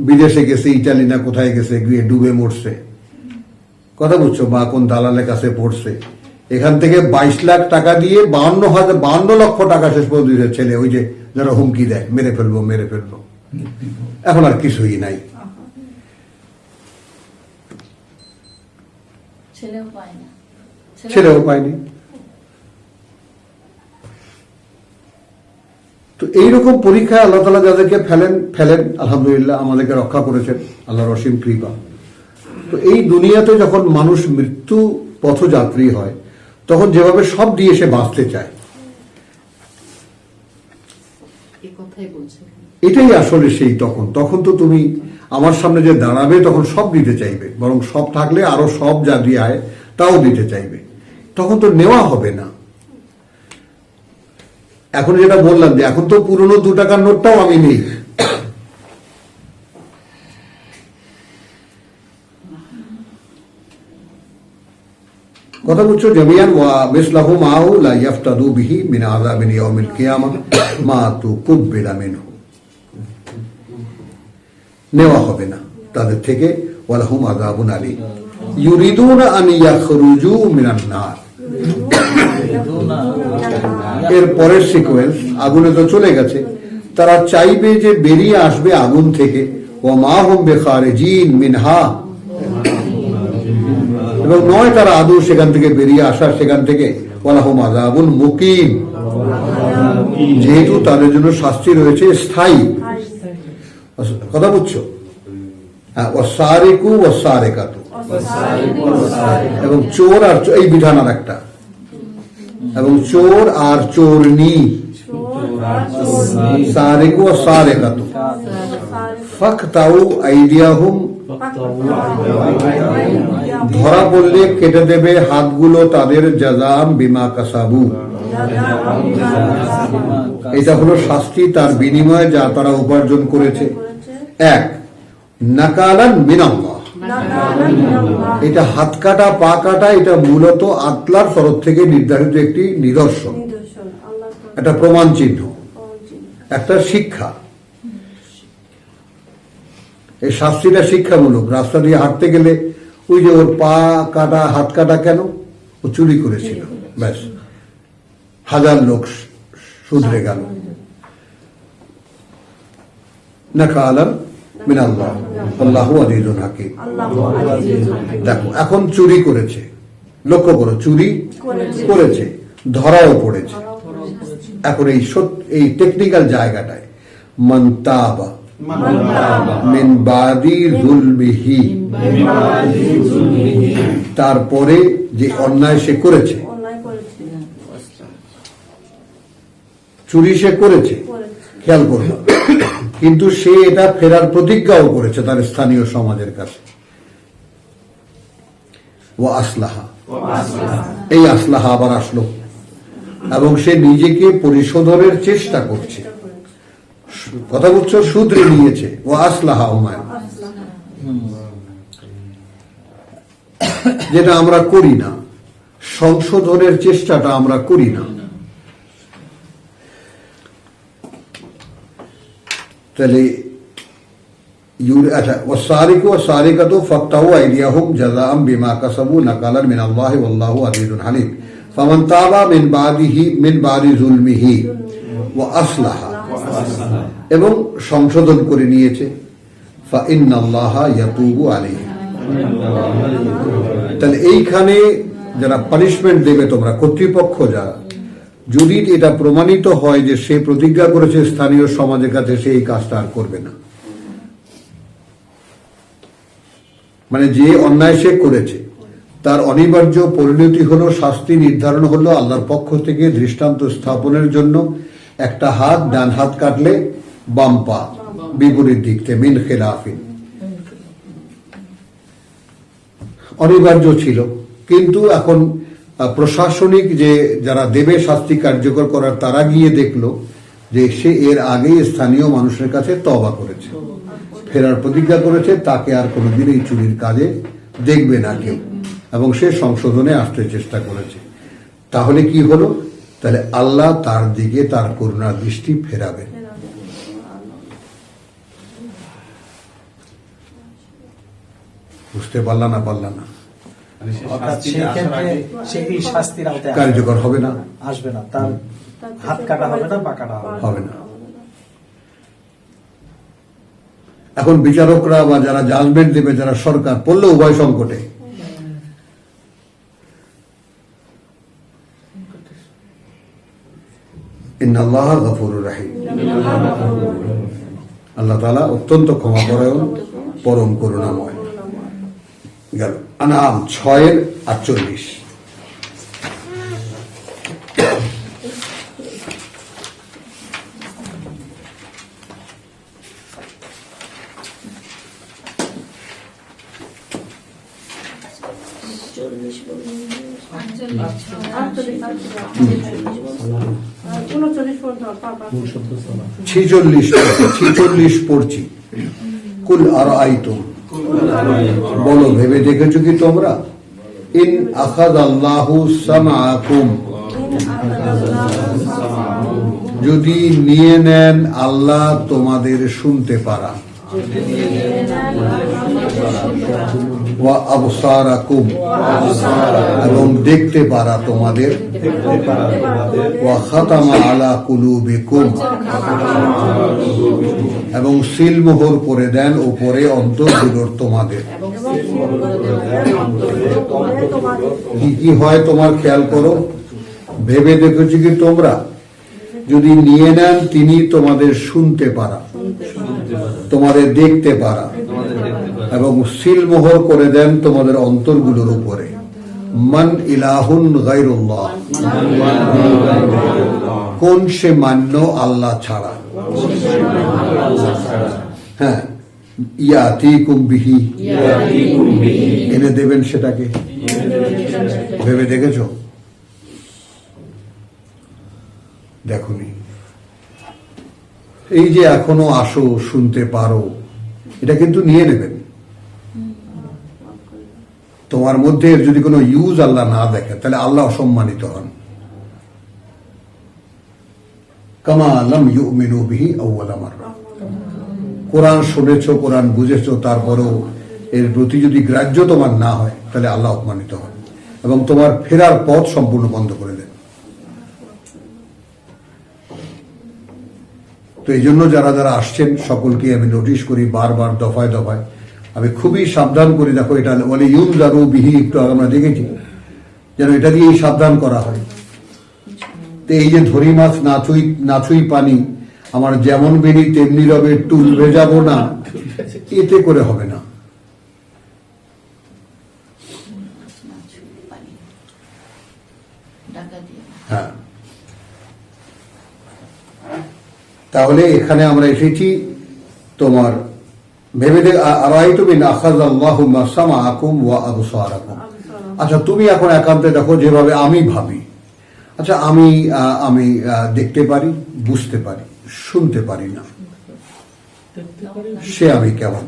বিদেশে গেছে, ইটালি না কোথায় গেছে, গিয়ে ডুবে মরছে, কথা বুঝছো, বা কোন দালালের কাছে পড়ছে, এখান থেকে 22 লাখ টাকা দিয়ে 52 লক্ষ টাকা শেষ পর্যন্ত দিয়েছে ছেলে, ওই যে যারা হুমকি দেয় মেরে ফেলবো মেরে ফেলবো, এখন আর কিছুই নাই। ছেলেও পায়নি। তো এইরকম পরীক্ষায় আল্লাহ তাআলা যাদেরকে ফেলেন আলহামদুলিল্লাহ আমাদেরকে রক্ষা করেছেন, আল্লাহর অসীম কৃপা। তো এই দুনিয়াতে যখন মানুষ মৃত্যু পথযাত্রী হয়, তখন যেভাবে সব দিয়ে সে বাঁচতে চায়, এটাই আসলে সেই তখন তো তুমি আমার সামনে যে দাঁড়াবে তখন সব দিতে চাইবে, বরং সব থাকলে আরো সব যা দিয়ে হয় তাও দিতে চাইবে, তখন তো নেওয়া হবে না। এখন যেটা বললাম যে এখন তো পুরনো 2 টাকার নোটটাও আমি নেই, কথা বুঝছো, জামিয়ান ওয়া মিসলাহু মাহু লা ইয়াফতাদু বিহি মিন আযাবিন ইয়াউমিল কিয়ামাহ মা তুকুব্বিলা মিনহু, নেওয়া হবে না তাদের থেকে, ওয়ালাহুম আযাবুন আলীম ইউরিদুনা আন ইয়াখরুজু মিনান নার। এর পরের সিকোয়েন্স, আগুনে তো চলে গেছে, তারা চাইবে যে বেরিয়ে আসবে আগুন থেকে, ওয়া মা হুম বিখারিজিন মিনহা, এবং নয় তারা আদৌ সেখান থেকে বেরিয়ে আসার, সেখান থেকে ওয়ালাহুম আযাবুন মুকিম, যেহেতু তাদের জন্য শাস্তি রয়েছে স্থায়ী, কথা বুঝছো। ওয়াসারিকু ওয়াসারিকাতু, এবং চোর আর এই বিধান আর একটা, এবং চোর আর চোরনি, সারিকু ওয়াসারিকাতু ফাকতাউ আইদিয়াহুম, ধরা পড়লে কেটে দেবে হাতগুলো তাদের, জাযাম বিমা কাসাবু, এটা হলো শাস্তি তার বিনিময়ে যা তারা উপার্জন করেছে। 1 নাকালান মিনাল্লাহ, এটা হাত কাটা পা কাটা, এটা মূলত আল্লাহর তরফ থেকে নির্ধারিত একটি নিদর্শন, একটা প্রমাণ চিহ্ন, একটা শিক্ষা। এই শাস্তিটা শিক্ষামূলক। রাস্তা দিয়ে হাঁটতে গেলে ওই যে ওর পা কাটা হাত কাটা কেন, ও চুরি করেছিল, ব্যাস 1000 লোক শুধরে গেল। নাকালান মিনাল্লাহ আল্লাহু আজিজুন হাকিম। দেখো এখন চুরি করেছে, লক্ষ্য করো, চুরি করেছে, ধরাও পড়েছে। এখন এই টেকনিক্যাল জায়গাটায় মান তাবা মিন বাদি যুলমিহি, তারপরে যে অন্যায় সে করেছে, চুরি সে করেছে, খেয়াল করবে, কিন্তু সে এটা ফেরার প্রতিজ্ঞাও করেছে তার স্থানীয় সমাজের কাছে। ও আসলাহা, এই আসলাহা আবার আসলো, এবং সে নিজেকে পরিশোধনের চেষ্টা করছে, কথা বলছো, শুধরে নিয়েছে, ও আসলাহা হুমায়ুন, যেটা আমরা করি না, সংশোধনের চেষ্টাটা আমরা করি না। তাহলে আচ্ছা, ওয়াসারিকু ওয়াসারিকাতু ফাক্তাউ আইদিয়াহুম জাযাআম বিমা কাসাবু নাকালান মিনাল্লাহি ওয়াল্লাহু আযীজুন হালিম ফামান তাবা মিন বাদি যুলমিহি ওয়া আসলাহা, এবং সংশোধন করে নিয়েছে, ফা ইন্নাল্লাহা ইয়াতুবু আলাইহি। তাহলে এইখানে যারা পানিশমেন্ট দেবে তোমরা, কর্তৃপক্ষ যারা, যদি এটা প্রমাণিত হয় যে সে প্রতিজ্ঞা করেছে স্থানীয় সমাজের কাছে সে এই কাজটা আর করবে না, মানে যে অন্যায় সে করেছে তার অনিবার্য পরিণতি হলো, শাস্তি নির্ধারণ হলো আল্লাহর পক্ষ থেকে দৃষ্টান্ত স্থাপনের জন্য একটা হাত, ডান হাত কাটলে বাম পা বিপরীত দিক থেকে, মিন খেলাফিন, অনিবার্য ছিল। কিন্তু এখন প্রশাসনিক যে যারা দেবে শাস্তি কার্যকর করার, তারা গিয়ে দেখলো যে সে এর আগেই স্থানীয় মানুষের কাছে তওবা করেছে, ফেরার প্রতিজ্ঞা করেছে, তাকে আর কোনোদিন এই চুরির কাজে দেখবে না কেউ, এবং সে সংশোধনে আসতে চেষ্টা করেছে। তাহলে কি হলো? তাহলে আল্লাহ তার দিকে তার করুণার দৃষ্টি ফেরাবেন। বুঝতে পারলা না? পারলা না? অর্থাৎ সেক্ষেত্রে সে এই শাস্তির আওতায় কার্যকর হবে না, আসবে না, তার হাত কাটা হবে না, পা কাটা হবে না। এখন বিচারকরা বা যারা জাজমেন্ট দেবে, যারা সরকার, পড়লে উভয় সংকটে। ইন্নাল্লাহ গফুরুর রাহিম, আল্লাহ তাআলা অত্যন্ত ক্ষমাপরায়ণ, পরম করুণাময়। গেল আনাম 6:48। ছিচল্লিশ পড়ছি। কুল আরাআইতুম, বলো ভেবে দেখেছো কি তোমরা, ইন আখাযাল্লাহু সামআকুম, যদি নিয়ে নেন আল্লাহ তোমাদের শুনতে পারা, ওয়া আবসারাকুম, এবং দেখতে পারা তোমাদের, ওয়া খাতামা আলা কুলুবিকুম, এবং সিলমোহর করে দেন উপরে অন্তরগুলোর তোমাদের। কি কি হয় তোমার খেয়াল করো, ভেবে দেখেছো কি তোমরা, যদি নিয়ে নেন তিনি তোমাদের শুনতে পারা, তোমাদের দেখতে পারা, এবং সিলমোহর করে দেন তোমাদের অন্তরগুলোর উপরে। মান ইলাহুন গায়রুল্লাহ, কোন সে মান্য আল্লাহ ছাড়া। হ্যাঁ, ইয়াতিকুম বিহি, এনে দেবেন সেটাকে। ভেবে দেখেছো? দেখুনি? এই যে এখনো আসো, শুনতে পারো, এটা কিন্তু নিয়ে নেবেন। তোমার মধ্যে যদি কোনো ইউজ আল্লাহ না দেখে, তাহলে আল্লাহ অসম্মানিত হন। কামা লাম ইউমিনু বিহি আউয়ালা মাররা, কোরআন শুনেছো, কোরআন বুঝেছো, তারপরেও এর প্রতি যদি গ্রাহ্য তোমার না হয়, তাহলে আল্লাহ অপমানিত হন এবং তোমার ফেরার পথ সম্পূর্ণ বন্ধ করে দেন। তো এই জন্য যারা যারা আসছেন সকলকে আমি নোটিশ করি বারবার, দফায় দফায় আমি খুবই সাবধান করি। দেখো, এটা বলে ইউনজারু বিহি, একটু আমরা দেখেছি, যেন এটা দিয়েই সাবধান করা হয়। তো এই যে ধরি মাছ নাছুই পানি, আমার যেমন বেরি তেমনি রবে, টুল ভেজাবো না, এতে করে হবে না। হ্যাঁ, তাহলে এখানে আমরা এসেছি তোমার ভেবে দেখ, আরাইতুম আখাযাল্লাহু সামআকুম ওয়া আবসারাকুম। আচ্ছা, তুমি এখন একান্তে দেখো, যেভাবে আমি ভাবি, আচ্ছা, আমি দেখতে পারি, বুঝতে পারি, শুনতে পারি না, দেখতে পারি, সে আমি কেমন?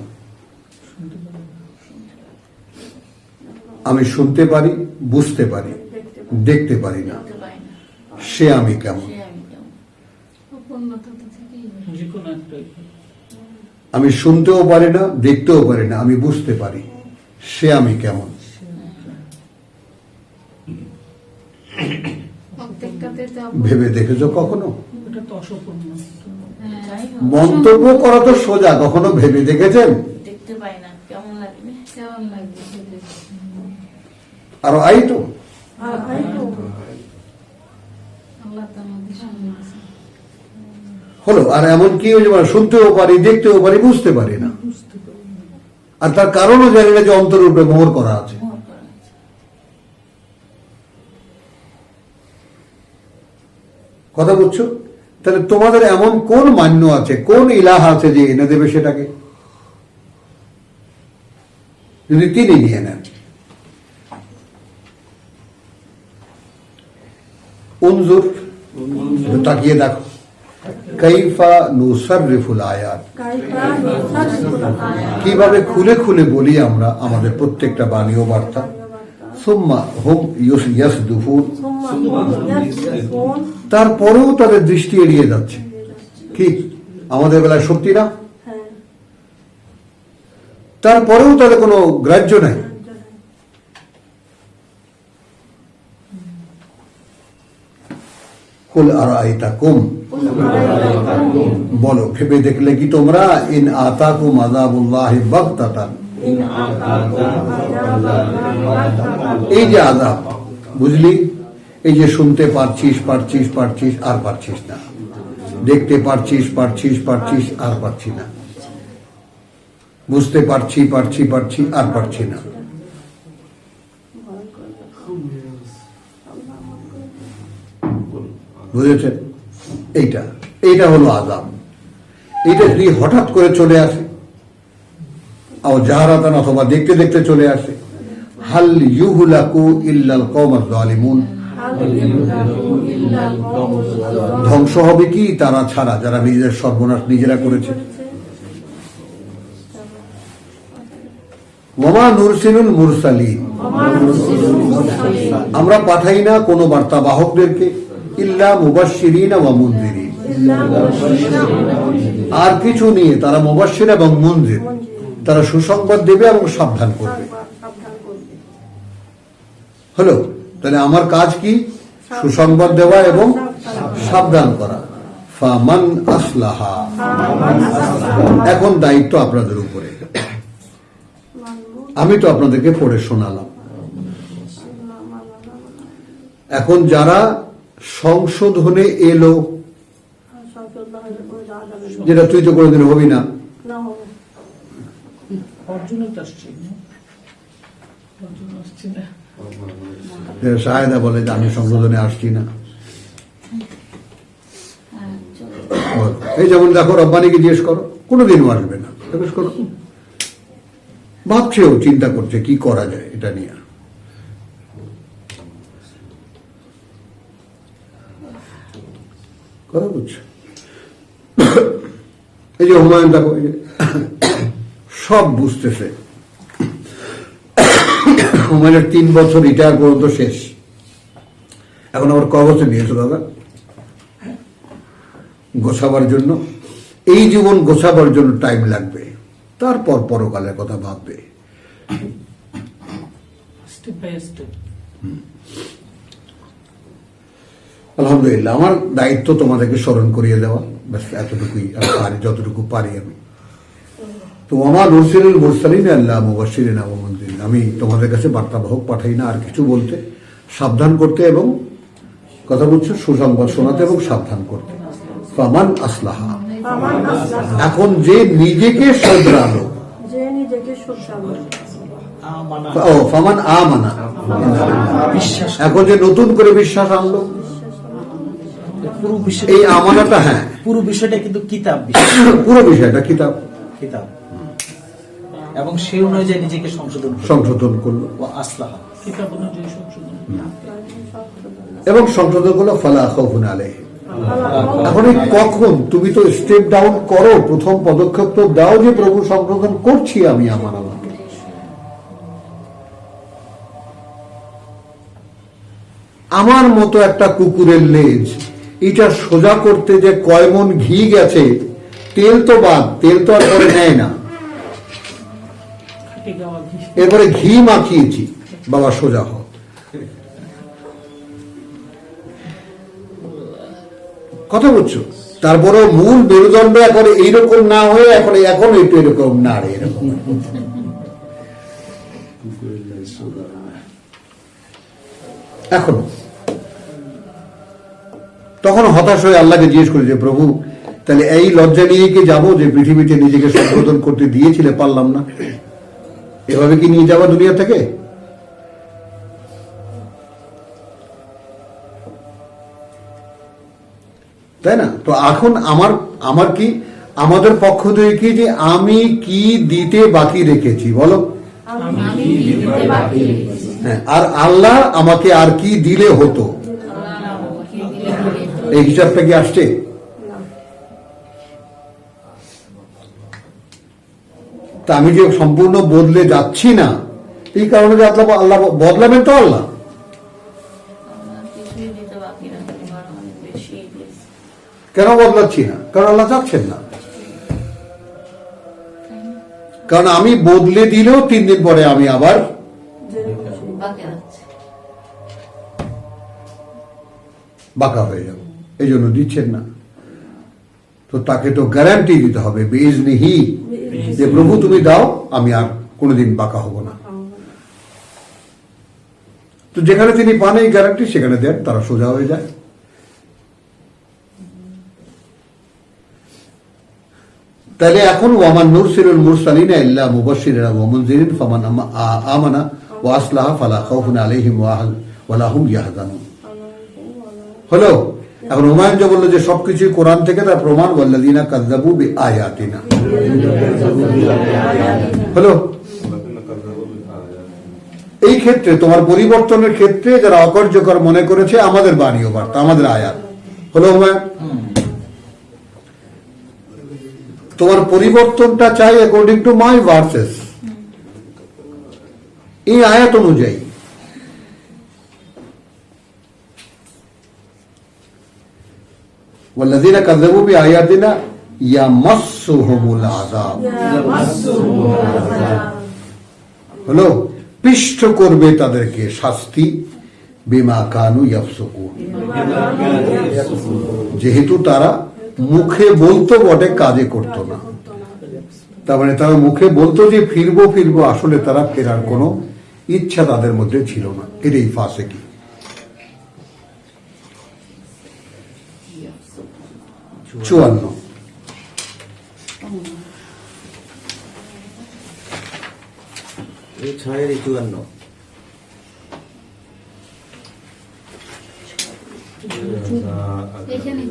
আমি শুনতে পারি, বুঝতে পারি, দেখতে পারি না, সে আমি কেমন? যে কোনো একটা আমি শুনতেও পারি না, দেখতেও পারি না, আমি বুঝতে পারি, সে আমি কেমন? ভেবে দেখেছো কখনো? এটা তো অসম্পূর্ণ। মন্তব্য করা তো সোজা, কখনো ভেবে দেখেছেন? দেখতে পাই না, কেমন লাগবে? কেমন লাগবে? আর আই তো আল্লাহ তো আমাদের সামনে আছে। হলো। আর এমন কি হয়েছে, মানে শুনতেও পারি, দেখতেও পারি, বুঝতে পারি না, আর তার কারণও জানি না যে অন্তরের উপরে মোহর করা আছে। মোহর করা আছে। কথা বুঝছো? তাহলে তোমাদের এমন কোন মান্য আছে, কোন ইলাহ আছে যে এনে দেবে সেটাকে, যদি তিনি নিয়ে নেন? উনজুর, তাকিয়ে দেখো, কাইফা নুসাররিফুল আয়াত, কিভাবে খুলে খুলে বলি আমরা আমাদের প্রত্যেকটা বাণী ও বার্তা। সুম্মা হুম ইয়াসদুফুন, তারপরেও তাদের দৃষ্টি এড়িয়ে যাচ্ছে। কি আমাদের বেলায় সত্যি না? তারপরেও তাদের কোনো গ্রাহ্য নাই। কুল আরাইতাকুম, বলো ভেবে দেখলে কি তোমরা, ইন আতাকুম আযাবুল্লাহি বাগতাতান, এই যে আযাব, বুঝলি, এই যে শুনতে পারছিস পারছিস পারছিস আর পারছিস না, দেখতে পারছিস পারছিস পারছিস আর পারছি না, বুঝতে পারছি পারছি পারছি আর পারছি না, বুঝেছেন? এইটা হলো আযাব। এইটা যদি হঠাৎ করে চলে আসে, জাহারাতান, অথবা দেখতে দেখতে চলে আসে, হাল ইউহলাকু ইল্লাল কওমাজ যালিমুন, ধ্বংস হবে কি তারা ছাড়া যারা নিজেদের সর্বনাশ নিজেরা করেছে। ওয়ামা নুরসিলুল মুরসালিন, আমরা পাঠাই না কোনো বার্তাবাহকদেরকে, ইল্লা মুবাশশিরিন ওয়া মুনযিরিন, আর কিছু নিয়ে তারা মুবাশশির এবং মুনযির, তারা সুসংবাদ দেবে এবং সাবধান করবে। হলো? তাহলে আমার কাজ কি? সুসংবাদ দেওয়া এবং সাবধান করা। ফামান আসলাহা, এখন দায়িত্ব আপনাদের উপরে। আমি তো আপনাদেরকে পড়ে শোনালাম, এখন যারা সংশোধনে এলো, যেটা তুই তো কোনোদিন হবি না, অর্জুনও তো আসছে না, অর্জুন আসছে না। শাহেদা বলে যে আমি সংশোধনে আসছি না। এই যেমন দেখো, রব্বানিকে জিজ্ঞেস করো, কোনোদিনও আসবে না, জিজ্ঞেস করো, ভাবছেও, চিন্তা করছে কি করা যায় এটা নিয়ে। কথা বুঝছো? এই যে হুমায়ুন দেখো, এই যে সব বুঝতেছে, হুমায়ুনের 3 বছর রিটায়ার পর্যন্ত শেষ, এখন আবার ক বছর নিয়েছো দাদা গোছাবার জন্য? এই জীবন গোছাবার জন্য টাইম লাগবে, তারপর পরকালের কথা ভাববে। Step by step. আলহামদুলিল্লাহ, আমার দায়িত্ব তোমাদেরকে স্মরণ করিয়ে দেওয়া, ব্যাস এতটুকুই আমি পারি, যতটুকু পারি আমি। তো আমার নুরসিলুল মুরসালিন আল্লাহ মুবাশশিরিন ওয়া মুনযিরিন, আমি তোমাদের কাছে বার্তাবাহক পাঠাই না আর কিছু বলতে, সাবধান করতে এবং কথা বলছো সুসংবাদ শোনাতে এবং সাবধান করতে। ফামান আসলাহা, এখন যে নিজেকে শোধরালো, ফামান আমানা, বিশ্বাস, এখন যে নতুন করে বিশ্বাস আনলো, পুরো বিষয়, এই আমানাটা, হ্যাঁ পুরো বিষয়টা কিন্তু কিতাব, পুরো বিষয়টা কিতাব, এবং সেই অনুযায়ী নিজেকে সংশোধন করলো। ও আসলাহা, কিতাব অনুযায়ী সংশোধন। এবং সংশোধন হলো ফালা খাউফুন আলাইহিম। এখন এই কখন তুমি তো স্টেপ ডাউন করো, প্রথম পদক্ষেপ তো দাও যে প্রভু সংশোধন করছি আমি আমার আমাকে। আমার মতো একটা কুকুরের লেজ এটা সোজা করতে যে কয় মন ঘি গেছে, তেল তো বাদ, তেল তো আর পরে নেয় না, এরপরে ঘি মাখিয়েছি, বাবা সোজা হোক। কথা বলছো? তারপরেও মূল মেরুদণ্ড এখন এইরকম না হয়ে এখন একটু এরকম নাড়ে, এরকম। এখন তখন হতাশ হয়ে আল্লাহকে জিজ্ঞেস করি যে প্রভু তাহলে এই লজ্জা নিয়ে কি যাবো যে পৃথিবীতে নিজেকে সংশোধন করতে দিয়েছিলে, পারলাম না, এভাবে কি নিয়ে যাবো দুনিয়া থেকে? তাই না? তো এখন আমার কি, আমাদের পক্ষ থেকে কি যে আমি কি দিতে বাকি রেখেছি বলো? হ্যাঁ, আর আল্লাহ আমাকে আর কি দিলে হতো, এই হিসাবটা কি আসছে? তা আমি যে সম্পূর্ণ বদলে যাচ্ছি না, এই কারণে যে আল্লাহ বদলাবেন তো আল্লাহ। কেন বদলাচ্ছি না? কারণ আল্লাহ চাচ্ছেন না। কারণ আমি বদলে দিলেও 3 দিন পরে আমি আবার বাঁকা হয়ে যাব, এই জন্য দিচ্ছেন না। তো তাকে তো গ্যারান্টি দিতে হবে বিইজনিহি, যে প্রভু তুমি দাও, আমি আর কোনোদিন বাঁকা হব না। তো যেখানে তিনি পান এই গ্যারান্টি, সেখানে দেন, তারা সোজা হয়ে যায়। তাহলে এখন ওয়ামান নুরসিলুল মুরসালিনা ইল্লা মুবাশশিরিন ওয়া মুনজিরিন ফামান আমানা ওয়া আসলাহা ফালা খাউফুন আলাইহিম ওয়া লা হুম ইয়াহজানুন। হলো? এখন হুমায়ুন যে বললো যে সবকিছু কোরআন থেকে, তার প্রমাণ ওয়াল্লাযিনা কাযযাবু বিআয়াতিনা। হলো? এই ক্ষেত্রে তোমার পরিবর্তনের ক্ষেত্রে যারা অকার্যকর মনে করেছে, আমাদের বাণীও বার্তা, আমাদের আয়াত। হলো হুমায়ুন? তোমার পরিবর্তনটা চাই অ্যাকর্ডিং টু মাই ভার্সেস, এই আয়াত অনুযায়ী। ওয়াল্লাযিনা কাযযাবু বিআয়াতিনা ইয়ামাসসুহুমুল আযাব। হলো? পিষ্ট করবে তাদেরকে শাস্তি, বিমা কানু ইয়াফসুকুন, যেহেতু তারা মুখে বলতো বটে, কাজে করতো না। তার মানে তারা মুখে বলতো যে ফিরবো ফিরবো, আসলে তারা ফেরার কোনো ইচ্ছা তাদের মধ্যে ছিল না। এটাই ফাসিকি। চুয়ান্ন।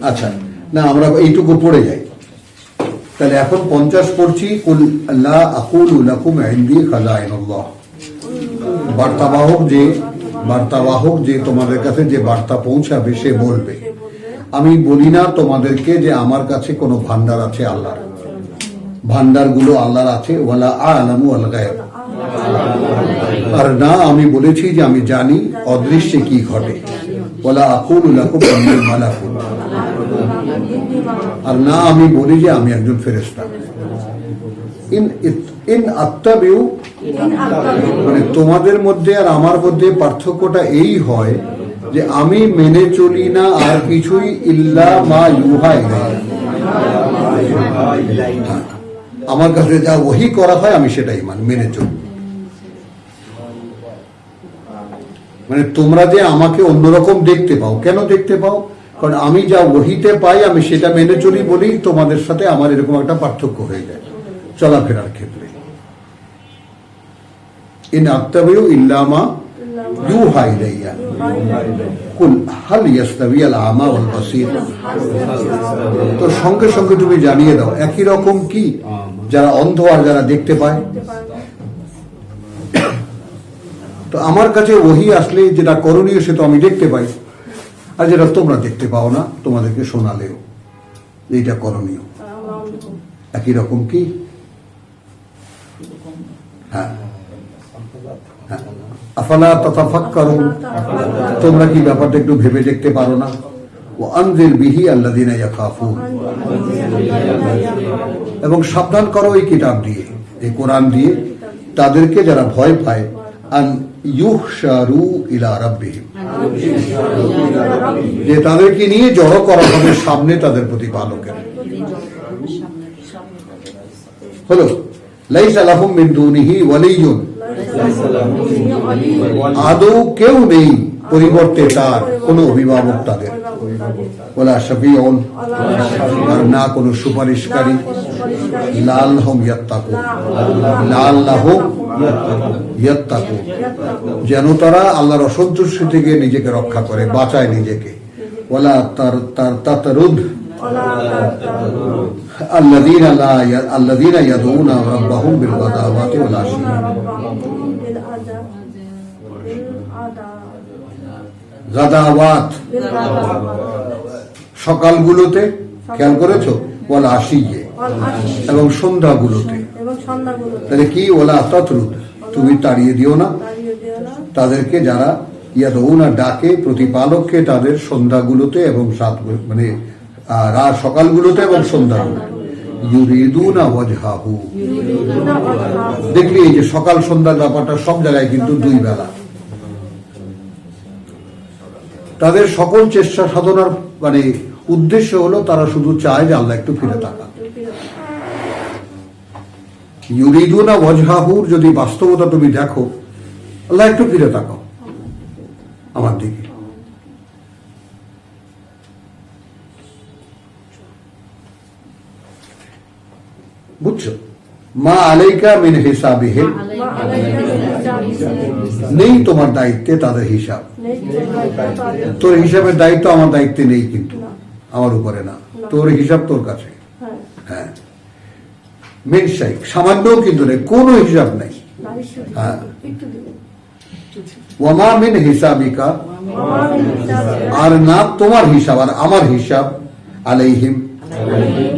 আচ্ছা, না আমরা এইটুকু পড়ে যাই। তাহলে এখন 50 পড়ছি। কুল লা আকুলু লাকুম ইনদি খাজাইনুল্লাহ। বার্তাবাহক যে তোমাদের কাছে যে বার্তা পৌঁছাবে, সে বলবে আমি বলি না তোমাদেরকে যে আমার কাছে কোনো ভান্ডার আছে আল্লাহর, ভান্ডারগুলো আল্লাহর আছে। ওয়ালা আ'লামু আল গায়ব, আর না আমি বলেছি যে আমি জানি অদৃশ্যে কি ঘটে। ওয়ালা আকুলু লাকুম ইন্নী মালাকুন, আর না আমি বলি যে আমি একজন ফেরেশতা। ইন আত্তাবিউ, মানে তোমাদের মধ্যে আর আমার মধ্যে পার্থক্যটা এই হয় যে আমি মেনে চলি না আর কিছুই, ইল্লা মা ইউহা ইলাইহি, আমার কাছে যা ওহী করা হয় আমি সেটাই মেনে চলি। মানে তোমরা যে আমাকে অন্যরকম দেখতে পাও, কেন দেখতে পাও? কারণ আমি যা ওহীতে পাই আমি সেটা মেনে চলি বলেই তোমাদের সাথে আমার এরকম একটা পার্থক্য হয়ে যায় চলাফেরার ক্ষেত্রে। ইন আত্তাবিউ ইল্লা মা ইউহা ইলাইয়া কুল হাল ইয়াস্তাবিয়াল আমা ওয়াল বাসীর। তো সঙ্গে সঙ্গে তুমি জানিয়ে দাও, একই রকম কি যারা অন্ধ আর যারা দেখতে পায়? তো আমার কাছে ওহী আসলে যেটা করণীয় সে তো আমি দেখতে পাই, আর যেটা তোমরা দেখতে পাও না তোমাদেরকে শোনালেও এইটা করণীয় একই রকম কি হ্যাঁ হ্যাঁ। আফালা তাতাফাক্কারুন, তোমরা কি ব্যাপারটা একটু ভেবে দেখতে পারো না? ওয়া আনজির বিহি আল্লাযিনা ইয়াখাফুন, এবং সাবধান করো এই কিতাব দিয়ে, এই কোরআন দিয়ে তাদেরকে যারা ভয় পায়, আন ইউহশারু ইলা রাব্বিহিম, যে তাদেরকে নিয়ে জড়ো করা হবে সামনে তাদের প্রতিপালকের। হলো লাইসা লাহুম মিন দুনিহি ওয়ালিয়্যুন, আদৌ কেউ নেই পরিবর্তে তার কোনো অভিভাবক তাদের, ওয়ালা শাফিউন, আর না কোনো সুপারিশকারী, লাআল্লাহুম ইয়াত্তাকুন, লাআল্লাহুম ইয়াত্তাকুন, যেন তারা আল্লাহর অসন্তুষ্টি থেকে নিজেকে রক্ষা করে, বাঁচায় নিজেকে। ওয়ালা তাতারুদ আল্লাযীনা ইয়াদউনা রাব্বাহুম বিল গাদাওয়াতি ওয়াল আশি, গাদাওয়াত সকালগুলোতে, খেয়াল করেছো? ওয়াল আশিয়ে, এবং সন্ধ্যাগুলোতে। তাহলে কি? ওয়ালা তাতরুদ, তুমি তাড়িয়ে দিও না তাদেরকে যারা ইয়াদউনা ডাকে প্রতিপালককে তাদের সন্ধ্যাগুলোতে এবং মানে সকালগুলোতে এবং সন্ধ্যাগুলোতে। ইউরিদুনা ওয়াজহাহু, দেখলি এই যে সকাল সন্ধ্যার ব্যাপারটা সব জায়গায় কিন্তু দুই বেলা। তাদের সকল চেষ্টা সাধনার মানে উদ্দেশ্য হলো তারা শুধু চায় যে আল্লাহ একটু ফিরে তাকান। ইউরিদুনা ওয়াজহাহুর যদি বাস্তবতা তুমি দেখো, আল্লাহ একটু ফিরে তাকাও আমার দিকে। বুঝছো? মা আলাইকা মিন হিসাবিহিম, নেই তোমার দায়িত্বে তাদের হিসাব। তোর হিসাবের দায়িত্ব আমার দায়িত্বে নেই, কিন্তু আমার উপরে না, তোর হিসাব তোর কাছে। হ্যাঁ, মিন শাইখ, সামান্যও কিন্তু নেই, কোনো হিসাব নেই। হ্যাঁ, ওয়ামা মিন হিসাবিকা, আর না তোমার হিসাব আর আমার হিসাব, আলাইহিম,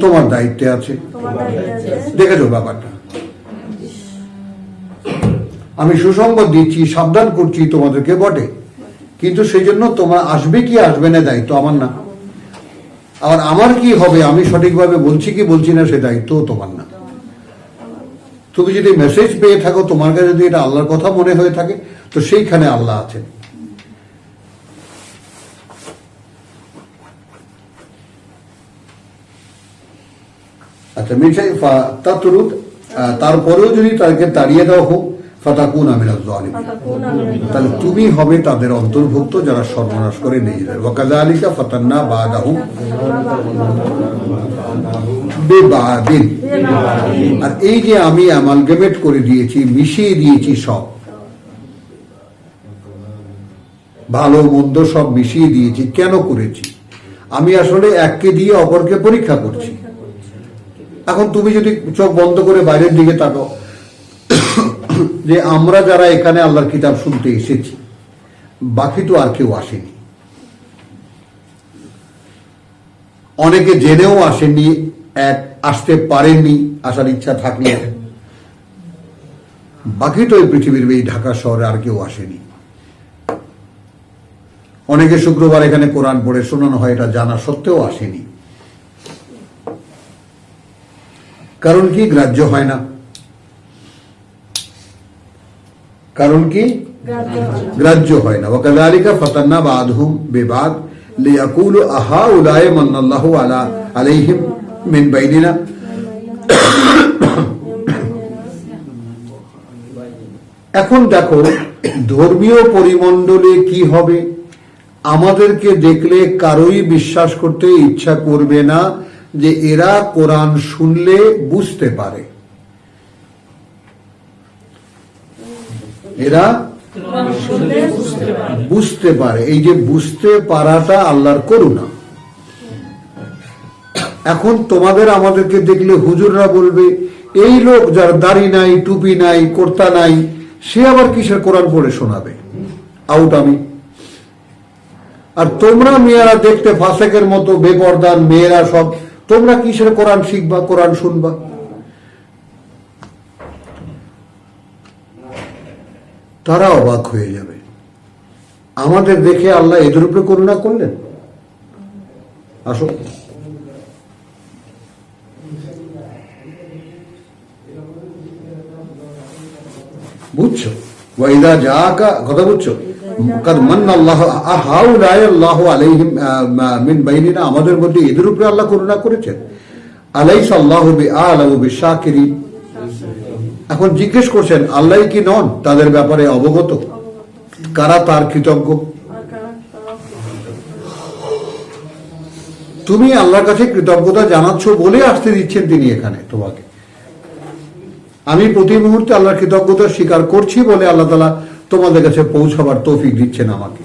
তোমার দায়িত্বে আছে। দেখেছো ব্যাপারটা? আমি সুসংবাদ দিচ্ছি, সাবধান করছি তোমাদেরকে বটে, কিন্তু সেই জন্য তোমার আসবে কি আসবে না দায়িত্ব আমার না। আর আমার কি হবে, আমি সঠিকভাবে বলছি কি বলছি না, সে দায়িত্ব তোমার না। তুমি যদি মেসেজ পেয়ে থাকো, তোমার কাছে যদি এটা আল্লাহর কথা মনে হয়ে থাকে, তো সেইখানে আল্লাহ আছেন। আচ্ছা, মিনশাই তাতরুদ, তারপরেও যদি তাদেরকে তাড়িয়ে দেওয়া হোক, ফাতাকুনা মিনাজ জালিমিন, তাহলে তুমি হবে তাদের অন্তর্ভুক্ত যারা সর্বনাশ করে নিজেদের। ওয়াকাযালিকা ফাতান্না বাদাহুম বিবাদিন, আর এই যে আমি অ্যামালগামেট করে দিয়েছি, মিশিয়ে দিয়েছি, সব ভালো মন্দ সব মিশিয়ে দিয়েছি। কেন করেছি? আমি আসলে এককে দিয়ে অপরকে পরীক্ষা করছি। এখন তুমি যদি চোখ বন্ধ করে বাইরের দিকে তাকাও, যে আমরা যারা এখানে আল্লাহর কিতাব শুনতে এসেছি, বাকি তো আর কেউ আসেনি। অনেকে জেনেও আসেননি, আসতে পারেননি, আসার ইচ্ছা থাকলে। বাকি তো এই পৃথিবীর এই ঢাকা শহরে আর কেউ আসেনি। অনেকে শুক্রবার এখানে কোরআন পড়ে শোনানো হয়, এটা জানা সত্ত্বেও আসেনি। কারণ কি? গ্রাহ্য হয় না। কারণ কি? গ্রাহ্য হয় না। ওয়াকাযালিকা ফাতান্না বাদহুম বিবাদ লিয়াকুলু আহাউলাই মান্নাল্লাহু আলাইহিম মিন বাইনিনা, এখন দেখো ধর্মীয় পরিমণ্ডলে কি হবে। আমাদেরকে দেখলে কারোই বিশ্বাস করতে ইচ্ছা করবে না যে এরা কোরআন শুনলে বুঝতে পারে। এরা বুঝতে পারে। এই যে বুঝতে পারাটা আল্লাহর করুণা। এখন তোমাদের আমাদেরকে দেখলে হুজুররা বলবে, এই লোক যার দাড়ি নাই, টুপি নাই, কর্তা নাই, সে আবার কিসের কোরআন পড়ে শোনাবে? আউট আমি। আর তোমরা মেয়েরা দেখতে ফাসেকের মতো বেপরদান মেয়েরা সব, তোমরা কিসের কোরআন শিখবা, কোরআন শুনবা? তারা অবাক হয়ে যাবে। আমাদের দেখে আল্লাহ এদের উপরে করুণা করলেন। আসো, বুঝছো? ওয়াইদা জাআকা, কথা বুঝছো? কাদ মান্না আল্লাহু হাউলাই আল্লাহু আলাইহিম মিন বাইনিনা, আমাদের মধ্যে এদের উপরে আল্লাহ করুণা করেছেন। আলাইসা আল্লাহু বিআলামু বিশাকিরিন। এখন জিজ্ঞেস করছেন আল্লাহ কি নন তাদের ব্যাপারে অবগত? কারা তার কৃতজ্ঞ? তুমি আল্লাহর কাছে কৃতজ্ঞতা জানাচ্ছ বলে আসতে দিচ্ছেন তিনি এখানে তোমাকে। আমি প্রতি মুহূর্তে আল্লাহর কৃতজ্ঞতা স্বীকার করছি বলে আল্লাহ তাআলা তোমাদের কাছে পৌঁছাবার তৌফিক দিচ্ছেন আমাকে।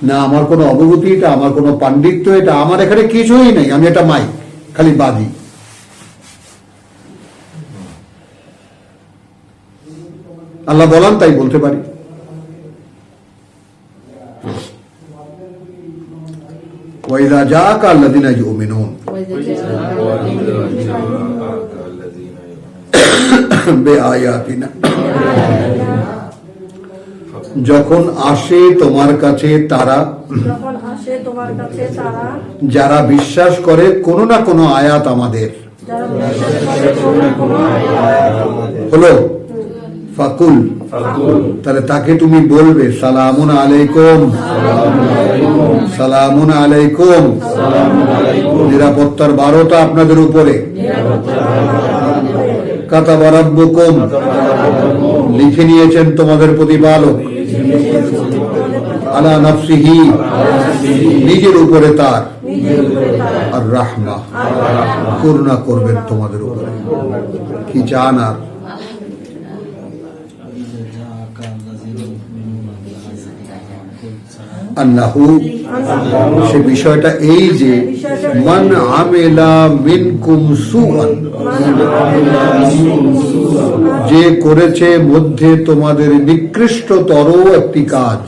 না আমার কোনো অবগতি, এটা আমার কোনো পাণ্ডিত্য, এটা আমার এখানে কিছুই নেই, আমি এটা মাইক, খালি বাদি। আল্লাহ বলান তাই বলতে পারি। ওয়াইদা জাআকা আল্লাযিনা ইউমিনুন বিআয়াতিনা, যখন আসে তোমার কাছে তারা, যারা বিশ্বাস করে কোনো না কোনো আয়াত আমাদের, হলো ফাকুল, তাহলে তাকে তুমি বলবে সালামুন আলাইকুম, সালামুন আলাইকুম, নিরাপত্তার বারোটা আপনাদের উপরে, কাতাবা রাব্বুকুম, লিখে নিয়েছেন তোমাদের প্রতিপালক, আলা নাফসিহি, নিজের উপরে তার, আর রাহমা, করুণা করবেন তোমাদের উপরে। কি চান আর? আন্নাহু, সে বিষয়টা এই যে মান আমিলা মিনকুম সুআন, যে করেছে মধ্যে তোমাদের নিকৃষ্টতর একটি কাজ,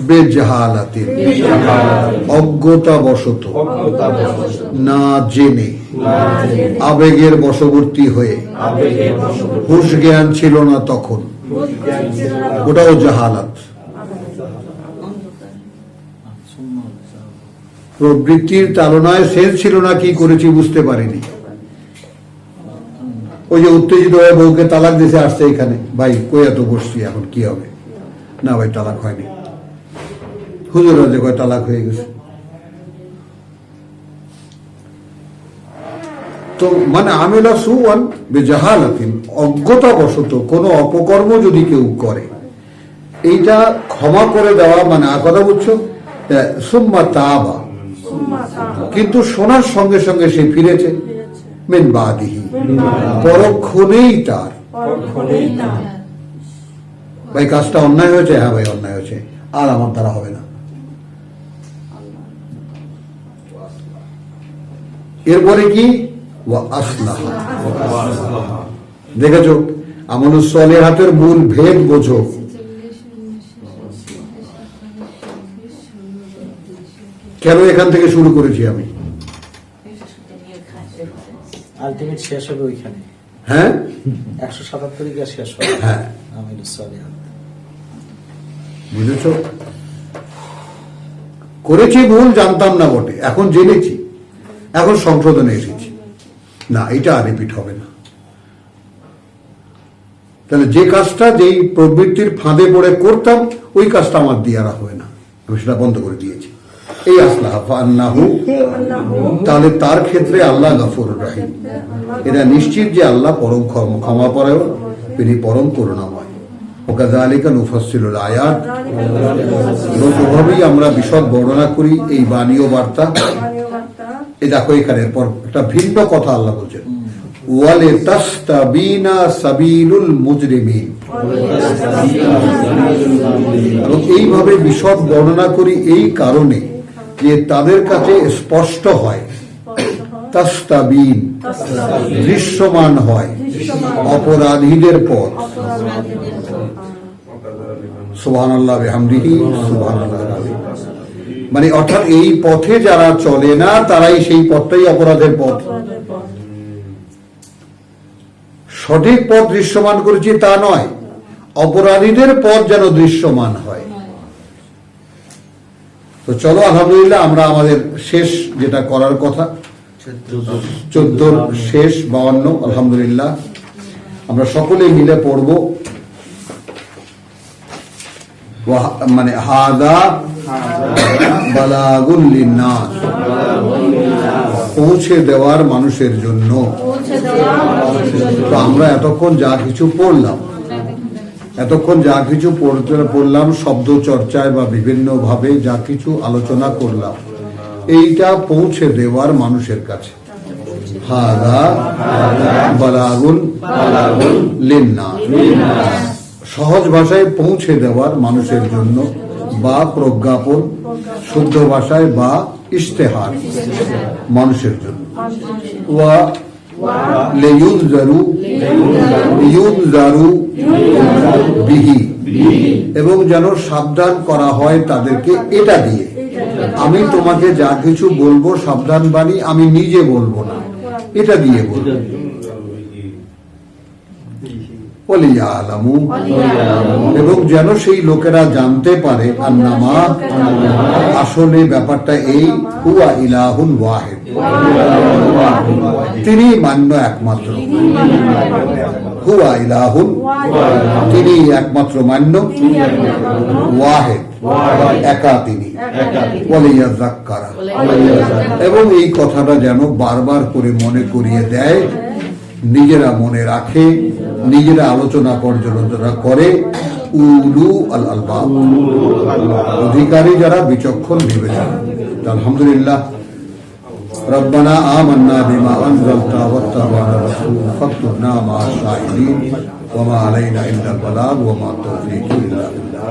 বেজাহালাতিন, অজ্ঞতাবশত, না জেনে, আবেগের বশবর্তী হয়ে, হুঁশ জ্ঞান ছিল না তখন, ওটাও জাহালাত। প্রবৃত্তির তাড়নায় সেন্স ছিল না, কি করেছি বুঝতে পারিনি। ওই যে উত্তেজিত হয়ে বউকে তালাক দিতে আসছে এখানে, ভাই কই এত বসছি, এখন কি হবে? না ভাই তালাক হয়নি, হুজুর রাজে কয় তালাক হয়ে গেছে। তো মানে আমিলা সুআন বিজাহালাতিন, অজ্ঞতাবশত কোনো অপকর্ম যদি কেউ করে, এইটা ক্ষমা করে দেওয়া, মানে আর কথা বুঝছো? সুম্মা তাবা, কিন্তু শোনার সঙ্গে সঙ্গে সে ফিরেছে, মিন বাদিহি, পরক্ষণেই তার, ভাই কাজটা অন্যায় হয়েছে, হ্যাঁ ভাই অন্যায় হয়েছে, আর আমার দ্বারা হবে না। এরপরে কি? দেখেছ আমানুস সালিহাতের মূল ভেদ বোঝো। কেন এখান থেকে শুরু করেছি আমি? আলটিমেট শেষ হবে ওইখানে, হ্যাঁ 177 গিয়ে শেষ হবে। হ্যাঁ, আমিনুস সালিহাত বুঝেছ? করেছি ভুল, জানতাম না বটে, এখন জেনেছি, এখন সংশোধনে এসেছি, না এটা আর রিপিট হবে না। তাহলে যে কাজটা যেই প্রবৃত্তির ফাঁদে পড়ে করতাম, ওই কাজটা আমার দিয়ে আর হবে না, আমি সেটা বন্ধ করে দিয়েছি। এই আসলাহা ফান্নাহু, তাহলে তার ক্ষেত্রে আল্লাহ গফুরুর রহিম, এটা নিশ্চিত যে আল্লাহ পরম ক্ষমাপরায়ণ, তিনি পরম করুণাময়। ওকাযালিকা নুফাসসিলুল আয়াত, ওভাবেই আমরা বিশদ বর্ণনা করি এই বাণী ও বার্তা। এই দেখো এখানে পর একটা ভিন্ন কথা আল্লাহ বলছেন, ওয়ালিতাস্তাবিনা সাবিলুল মুজরিমিন, এবং এইভাবে বিশদ বর্ণনা করি এই কারণে যে তাদের কাছে স্পষ্ট হয়, তাস্তাবিন, দৃশ্যমান হয় অপরাধীদের পথ, সুবহানাল্লাহ বিহামদিহি সুবহানাল্লাহিল আযীম। মানে অর্থাৎ এই পথে যারা চলে না তারাই সেই পথটাই অপরাধের পথ। সঠিক পথ দৃশ্যমান করেছি তা নয়, অপরাধীদের পথ যেন দৃশ্যমান হয়। তো চলো আলহামদুলিল্লাহ আমরা আমাদের শেষ যেটা করার কথা 14 শেষ 52 আলহামদুলিল্লাহ আমরা সকলে মিলে পড়ব। মানে হাদা বালাগুল লিন্নাস, পৌঁছে দেওয়ার মানুষের জন্য। তো আমরা এতক্ষণ যা কিছু পড়লাম, পড়লাম শব্দ চর্চায় বা বিভিন্ন ভাবে যা কিছু আলোচনা করলাম, এইটা পৌঁছে দেওয়ার মানুষের কাছে। হাদা বালাগুল লিন্নাস, সহজ ভাষায় পৌঁছে দেওয়ার মানুষের জন্য, বা প্রজ্ঞাপন, শুদ্ধ ভাষায় বা ইশতেহার মানুষের জন্য। ওয়া লিয়ুনজারু বিহি, এবং যেন সাবধান করা হয় তাদেরকে এটা দিয়ে। আমি তোমাকে যা কিছু বলবো সাবধান বাণী আমি নিজে বলবো না, এটা দিয়ে বলবো। ওয়ালিয়ালামু, এবং যেন সেই লোকেরা জানতে পারে আন্নামা, আসলে ব্যাপারটা এই, হুয়া ইলাহুন ওয়াহিদ, তিনি মান্য একমাত্র। হুয়া ইলাহুন, তিনি একমাত্র মান্য, ওয়াহিদ একা তিনি, ওয়ালিয়াযাক্কারা, এবং এই কথাটা যেন বারবার করে মনে করিয়ে দেয়, নিজেরা মনে রাখে, নিজেরা আলোচনা পর্যালোচনা করে। উলু আল আলবাব, অধিকারী যারা বিচক্ষণ বিবেচনা। আলহামদুলিল্লাহ। রব্বানা আমান্না বিমা আনজালতা ওয়াত্তাবা'না রাসূল ফাকতুবনা মা'আশ শাহিদিন ওয়া মা আলাইনা ইল্লাল বালাগ ওয়া মা তাওফীকি ইল্লা বিল্লাহ।